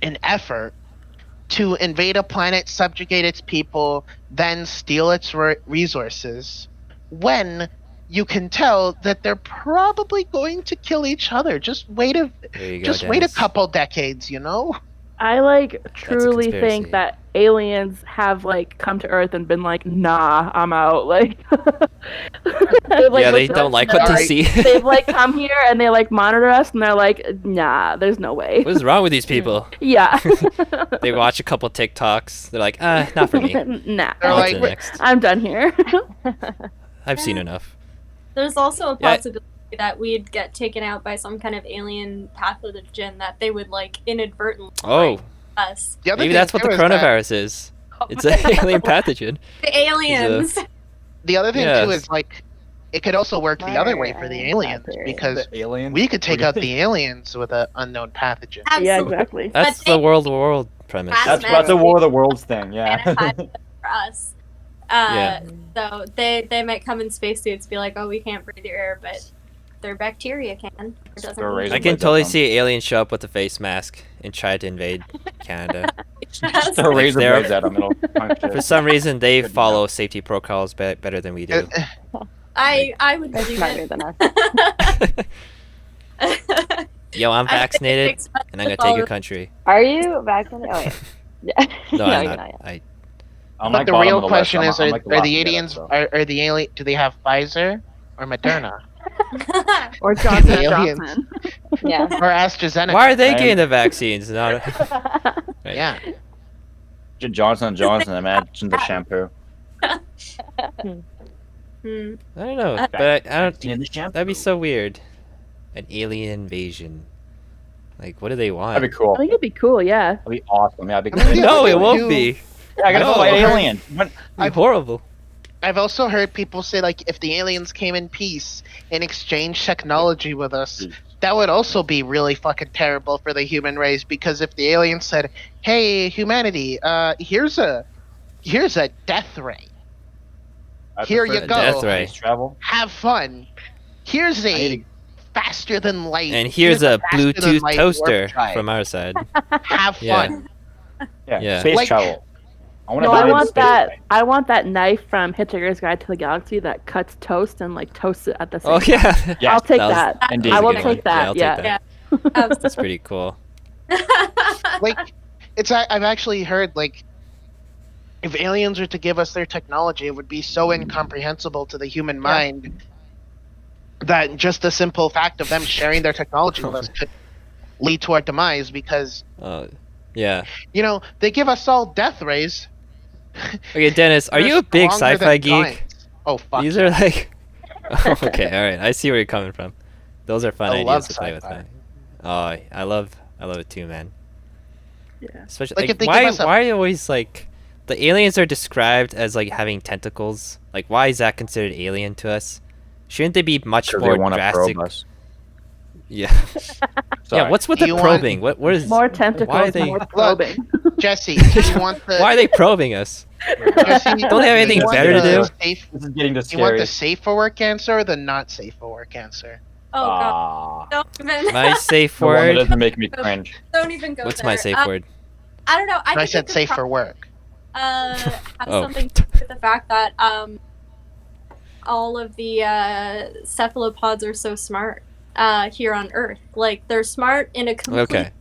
and effort to invade a planet, subjugate its people, then steal its resources, when you can tell that they're probably going to kill each other? Just wait a There you go. just wait a Dennis. couple decades, you know? I like truly conspiracy. think that aliens have like come to Earth and been like, nah, I'm out. Like, they've, like, Yeah, they looked don't at like us what and they see. they've like come here and they like monitor us and they're like, nah, there's no way. What is wrong with these people? Yeah. They watch a couple TikToks. They're like, not for me. Nah. They're On to like, the next. I'm done here. I've seen enough. There's also a Yeah. possibility that we'd get taken out by some kind of alien pathogen that they would like inadvertently Oh, us. The other maybe thing that's what too the is that- coronavirus is. It's an alien pathogen. The aliens. The other thing too Yes. is like, it could also work the other way for the aliens because aliens. we could take out the aliens with an unknown pathogen. Yeah, Absolutely. exactly. That's But the they- world premise. That's a War of the Worlds thing. Yeah. Sanitize for us. Yeah. So they might come in spacesuits, be like, "Oh, we can't breathe your air," but their bacteria can. It doesn't Throw mean- razor I can blades at totally them. see aliens show up with a face mask and try to invade Canada. Just throw razor They're- blades at them. It'll punch For it. some reason, they Good to follow safety protocols better than we do. I would They're believe smarter it. than us. Yo, I'm I think it vaccinated, takes much and I'm gonna to take follow- your country. Are you vaccinated? Oh, yeah. No, I'm you're not. yet. I I'm But like the bottom real of the question list. is: I'm like the are last the to get it, aliens so. are the alien? Do they have Pfizer or Moderna Or Johnson Aliens. Johnson. Yeah. or AstraZeneca? Why are they I'm- getting the vaccines? Not Right. Yeah. Johnson & Johnson. Imagine the shampoo. Hmm. I don't know, but I don't. In the shampoo. That'd be so weird. An alien invasion. Like, what do they want? That'd be cool. I think it'd be cool, yeah. That'd be awesome. Yeah, that'd be I mean, great. yeah, No, but it they won't do- be. Yeah, I gotta No, fight I heard- aliens. What? It'd be horrible. I've also heard people say like, if the aliens came in peace and exchanged technology with us, that would also be really fucking terrible for the human race. Because if the aliens said, "Hey, humanity, here's a death ray. I Here prefer you the go. Death ray. space travel. Have fun. Here's I a need faster than light. And here's a faster than Bluetooth light warp toaster drive. from our side. Have Yeah. fun. Yeah, Yeah. space Like- travel. I want No, to I buy the want space that. ray. I want that knife from Hitchhiker's Guide to the Galaxy that cuts toast and like toasts it at the same Oh time. yeah. Yes, I'll take that was- that. Indeed. I will That's a good take one. that. I'll take Yeah. that. Absolutely. That's pretty cool. Like, I've actually heard like, if aliens were to give us their technology, it would be so incomprehensible to the human mind that just the simple fact of them sharing their technology with us could lead to our demise. Because Yeah. they give us all death rays. Okay, Dennis, are They're you a big stronger sci-fi than geek? giants. Oh fuck! These are like. Oh, okay, all right. I see where you're coming from. Those are fun I ideas love to play with. sci-fi. Man. Oh, I love it too, man. Yeah. Especially Like, like, if they why give us a- why are you always like the aliens are described as like having tentacles? Like, why is that considered alien to us? Shouldn't they be much Because they more want to drastic? probe us. Yeah. Sorry. Yeah. What's with Do the you want- probing? What is? More Why are tentacles, they? more probing. Jesse, do you want the? Why are they probing us? Jesse, Don't they have anything you want better to the do? Safe, This is getting do you want scary. the safe for work answer or the not safe for work answer? Oh god, don't even. My safe The one that word. doesn't make me cringe. Don't even go What's there. my safe word? I don't know. I I think said it could safe for work. has Oh. something to do with the fact that all of the cephalopods are so smart here on Earth. Like, they're smart in a complete Okay.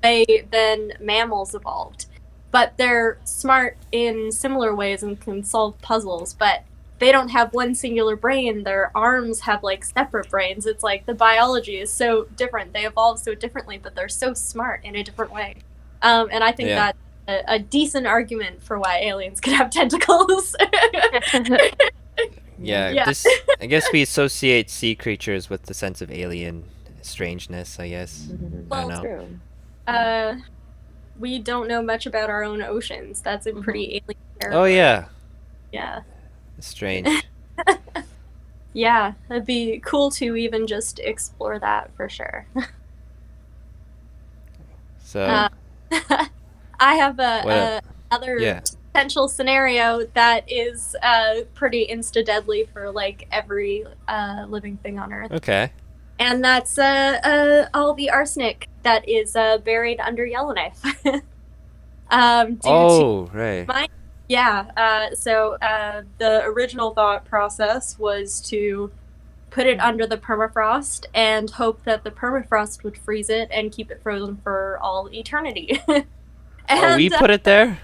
way than mammals evolved, but they're smart in similar ways and can solve puzzles. But they don't have one singular brain. Their arms have like separate brains. It's like the biology is so different. They evolve so differently, but they're so smart in a different way. And I think Yeah. that's a decent argument for why aliens could have tentacles. Yeah, Yeah. this. I guess we associate sea creatures with the sense of alien strangeness. I guess. I don't know. True. We don't know much about our own oceans. That's a pretty alien area. Oh yeah, Yeah. strange. Yeah, it'd be cool to even just explore that for sure. So I have What another yeah. potential scenario that is pretty insta-deadly for like every living thing on Earth. Okay. And that's all the arsenic that is buried under Yellowknife. due to Oh right. so the original thought process was to put it under the permafrost and hope that the permafrost would freeze it and keep it frozen for all eternity. Oh, we put it there.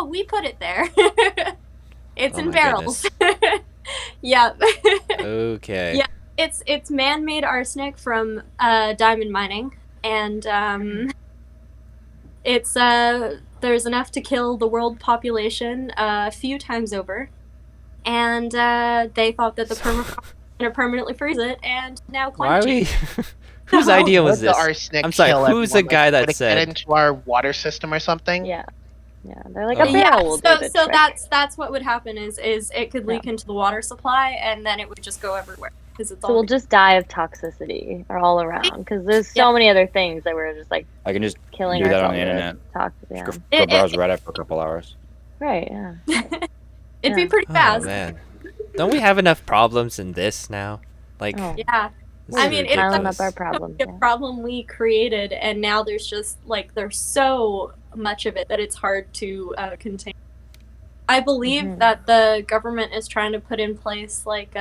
we put it there. It's Oh in my barrels. Yeah. Okay. Yeah. It's man-made arsenic from diamond mining, and it's there's enough to kill the world population a few times over, and they thought that the permafrost gonna permanently freeze it, and now Why climate are we? change. Whose No. idea Would was the this? arsenic I'm sorry. kill Who's the everyone? guy Like, that would it said? get into our water system or something? Yeah. They're like Oh. a barrel will do so the so trick. that's what would happen is it could leak into the water supply, and then it would just go everywhere because it's So all we'll just die of toxicity all around because there's so many other things that we're just like I can just killing do that on ourselves the internet. with. Toxic, yeah. Just go browse Reddit for a couple hours. Right, yeah. It'd be Yeah. pretty Oh fast. man, don't we have enough problems in this now? Like, Oh, Yeah. this I is mean, it's piling ridiculous. up our problems. a Yeah. problem we created, and now there's just like there's so much of it that it's hard to contain. I believe Mhm. that the government is trying to put in place like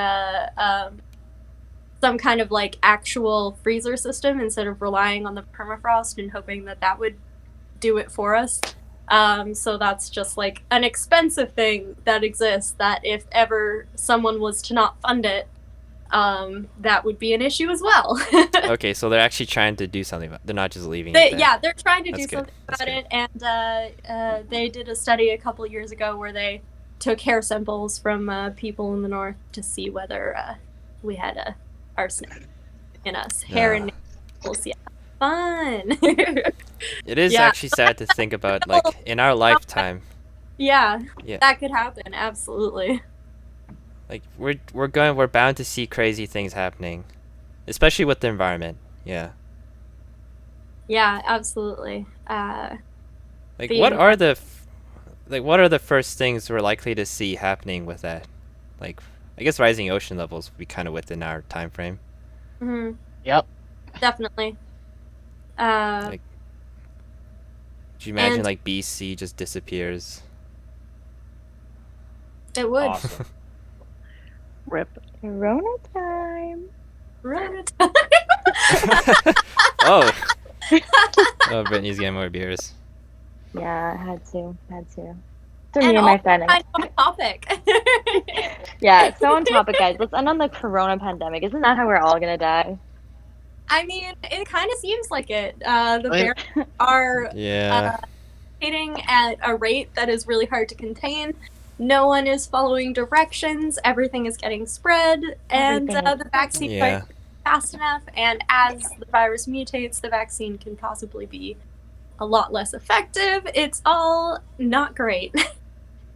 some kind of like actual freezer system instead of relying on the permafrost and hoping that that would do it for us. So that's just like an expensive thing that exists that if ever someone was to not fund it, that would be an issue as well. Okay, so they're actually trying to do something about. They're not just leaving it there. Yeah, they're trying to That's do good. something That's about good. it, and they did a study a couple years ago where they took hair samples from people in the north to see whether we had arsenic in us. Hair and nails, yeah, fun. It is Yeah. actually sad to think about, like, in our lifetime. Yeah, Yeah. that could happen. Absolutely. Like, we're bound to see crazy things happening, especially with the environment. Yeah. Yeah, absolutely. Like, The what are the first things we're likely to see happening with that? Like, I guess rising ocean levels would be kind of within our time frame. hmm Yep. Definitely. Like, could you imagine And- like BC just disappears? It would. Awesome. Rip. Corona time. Right. Oh. Oh, Brittany's getting more beers. Yeah, had to. For And me and my also friend. kind of on topic. Yeah, so on topic, guys. Let's end on the corona pandemic. Isn't that how we're all gonna die? I mean, it kind of seems like it. The I mean- bears are Yeah. hitting at a rate that is really hard to contain. No one is following directions. Everything is getting spread, and Everything is the vaccine Yeah. isn't fast enough. And as the virus mutates, the vaccine can possibly be a lot less effective. It's all not great.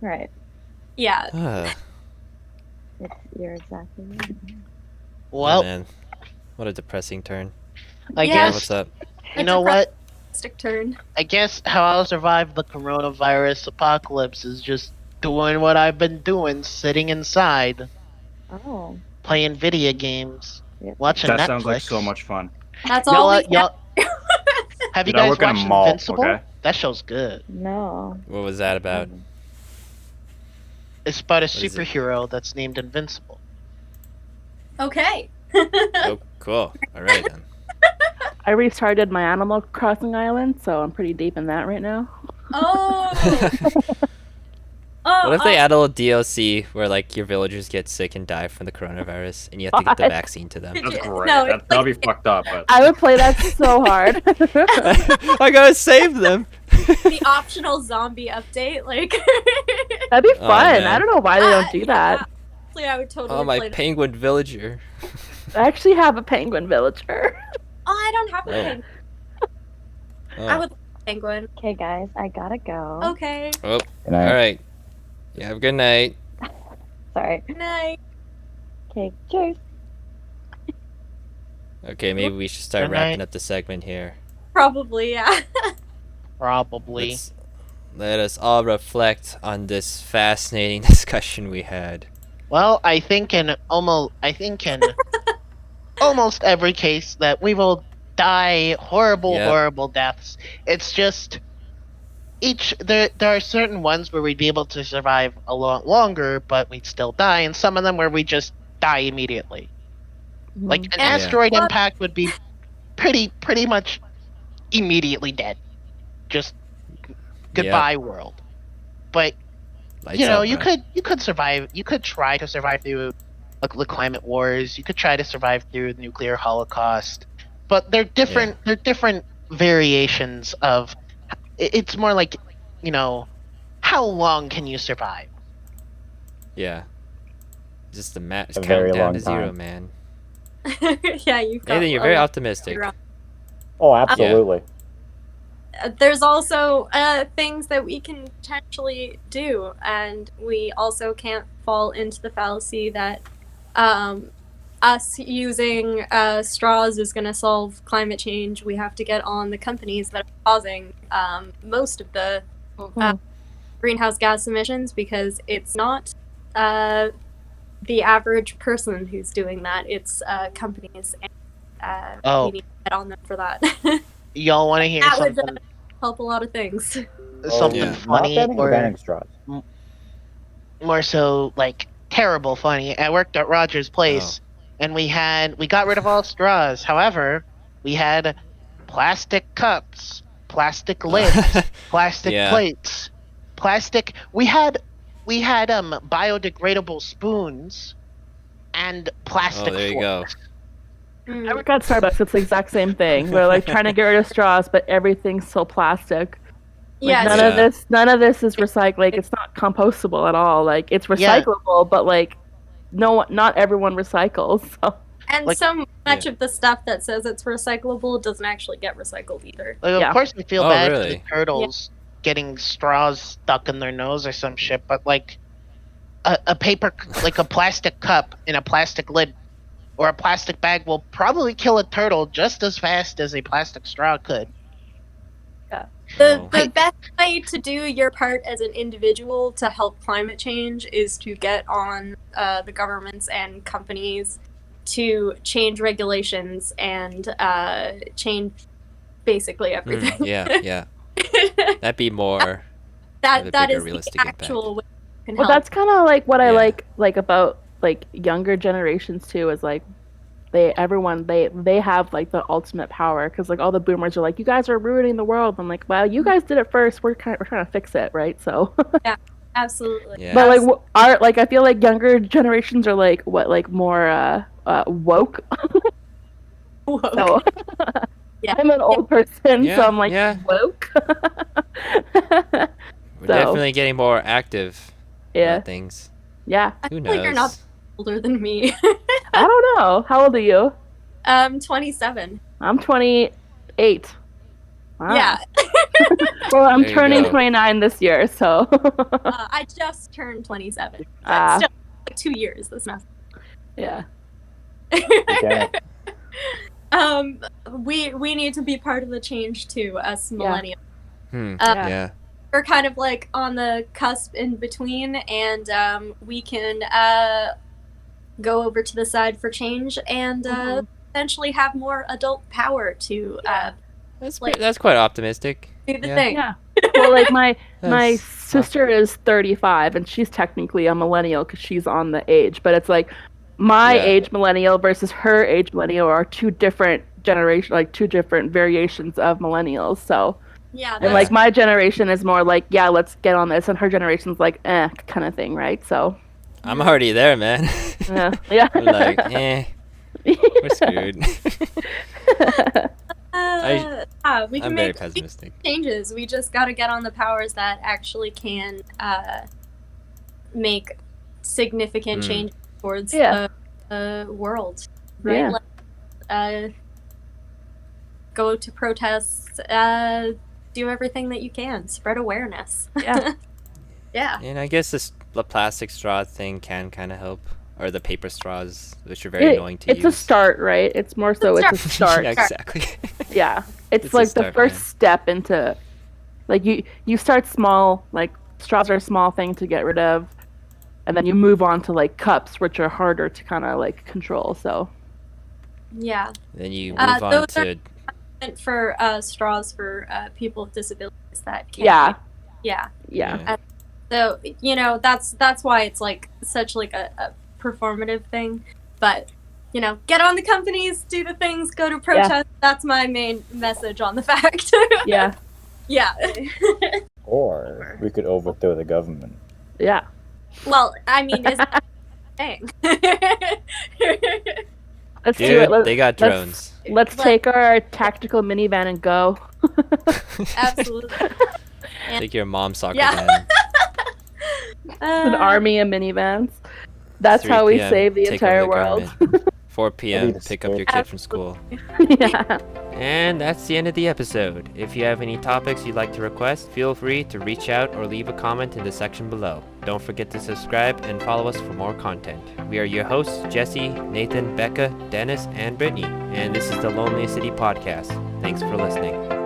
Right. Yeah. You're exactly right. Well, man, what a depressing turn. I Yeah. Yeah, guess what's up? you know what? Stick turn. I guess how I'll survive the coronavirus apocalypse is just doing what I've been doing, sitting inside, Oh. playing video games, Yep. watching That Netflix. sounds like so much fun. That's all. We Y'all, have you Dude, I guys work in a watched mall, Invincible? okay? That show's good. No. What was that about? It's about a What is it? superhero that's named Invincible. Okay. Oh, cool. All right then. I restarted my Animal Crossing island, so I'm pretty deep in that right now. Oh. Oh. What if they add a little DLC where like your villagers get sick and die from the coronavirus, and you have to get the What? vaccine to them? That's great. No, that, it's that'll like- be fucked up, but I would play that so hard. I gotta save them. the optional zombie update, like. That'd be Oh, fun. man. I don't know why they don't do that. Honestly, I would totally Oh, my play that. penguin villager. I actually have a penguin villager. Oh, I don't have a Oh. penguin. Oh. I would love a penguin. Okay, guys, I gotta go. Okay. Oh, And I, all right. Yeah, have a good night. Sorry. Good night. Okay, cheers. Okay, maybe we should start Good wrapping night. up the segment here. Probably, yeah. Probably. Let us all reflect on this fascinating discussion we had. Well, I think in almost every case that we will die horrible, Yep. horrible deaths. It's just there are certain ones where we'd be able to survive a lot longer, but we'd still die, and some of them where we just die immediately. Like an Yeah. asteroid impact would be pretty much immediately dead. Just goodbye world. But Lights you know, out, you bro. could survive. You could try to survive through the climate wars. You could try to survive through the nuclear holocaust. But they're different. They're different variations of. It's more like, you know, how long can you survive? Yeah. just the math A counting very down long to zero, time. man. Yeah, you've got Nathan, you're a very lot optimistic. around. Oh, absolutely. There's also things that we can potentially do, and we also can't fall into the fallacy that us using straws is going to solve climate change. We have to get on the companies that are causing most of the greenhouse gas emissions, because it's not the average person who's doing that. It's companies, and Oh. we need to get on them for that. Y'all want to hear That would something help a lot of things. something Yeah. Not funny banning or or banning straws. more so like terrible funny? I worked at Rogers Place, and we got rid of all straws. However, we had plastic cups, plastic lids, plastic Yeah. plates, plastic. We had biodegradable spoons and plastic there you go. forks. I work at Starbucks. It's the exact same thing. We're like trying to get rid of straws, but everything's so plastic. Like, Yeah, none of this is recycled. Like, it's not compostable at all. Like, it's Yeah. recyclable, but like not everyone recycles. So and like- so much of the stuff that says it's recyclable doesn't actually get recycled either. Like, Yeah. Of course, we feel Oh, bad for really? the turtles getting straws stuck in their nose or some shit, but like a paper, like a plastic cup in a plastic lid or a plastic bag will probably kill a turtle just as fast as a plastic straw could. The Oh. best way to do your part as an individual to help climate change is to get on the governments and companies to change regulations and change basically everything. Yeah. That'd be more. Have a that bigger is the realistic impact. actual way you can well, help. that's kind of like what I Yeah. like about like younger generations too. Is like they have like the ultimate power, because like all the boomers are like, you guys are ruining the world. I'm like, well, you guys did it first. We're trying to fix it, right? So. Absolutely. Yeah. But like I feel like younger generations are like more woke. Woke. So Yeah. I'm an old person, Yeah, so I'm like yeah. woke. We're So, definitely getting more active yeah, about things. yeah. I Who feel knows? like you're not older than me. I don't know. How old are you? 27. I'm 28. Wow. Yeah. Well, I'm There you turning go. 29 this year, so. I just turned 27. But Ah. still, like 2 years. That's not. Yeah. Okay. We need to be part of the change too, us millennials. Yeah. Yeah. We're kind of like on the cusp in between, and we can go over to the side for change and essentially have more adult power to That's quite optimistic. do the Yeah. thing. Yeah. Well, like my That's- sister is 35, and she's technically a millennial because she's on the age. But it's like my Yeah. age millennial versus her age millennial are two different generations, like two different variations of millennials. So, Yeah, and like my generation is more like, yeah, let's get on this, and her generation's like, kind of thing, right? So, I'm already there, man. yeah. I'm like, we're screwed. we can I'm very make pessimistic. changes. We just got to get on the powers that actually can make significant change towards the world. Right? Yeah. Go to protests. Do everything that you can. Spread awareness. Yeah. Yeah. And I guess the plastic straw thing can kind of help, or the paper straws, which are very annoying to use. It's a start, right? It's more so it's a start. Yeah, exactly. Yeah. It's It's a like the start, first man. step into, like, you start small, like straws are a small thing to get rid of, and then you move on to like cups, which are harder to kind of like control. So Yeah. Then you move on those to meant for straws for people with disabilities that can't. yeah. Yeah. So that's why it's like such like a performative thing, but get on the companies, do the things, go to protests. That's my main message on the fact. Yeah. Yeah. Or we could overthrow the government. Yeah. Well, I mean, is that a thing? Let's do Dude, it. they got drones. Let's take our tactical minivan and go. Absolutely. Take your mom's soccer Yeah. van. An army of minivans. That's 3 how we p.m., save the take over entire the world. government. 4 p.m. the pick up your spirit. kid from school. Yeah. And that's the end of the episode. If you have any topics you'd like to request, feel free to reach out or leave a comment in the section below. Don't forget to subscribe and follow us for more content. We are your hosts, Jesse, Nathan, Becca, Dennis, and Brittany, and this is the Lonely City Podcast. Thanks for listening.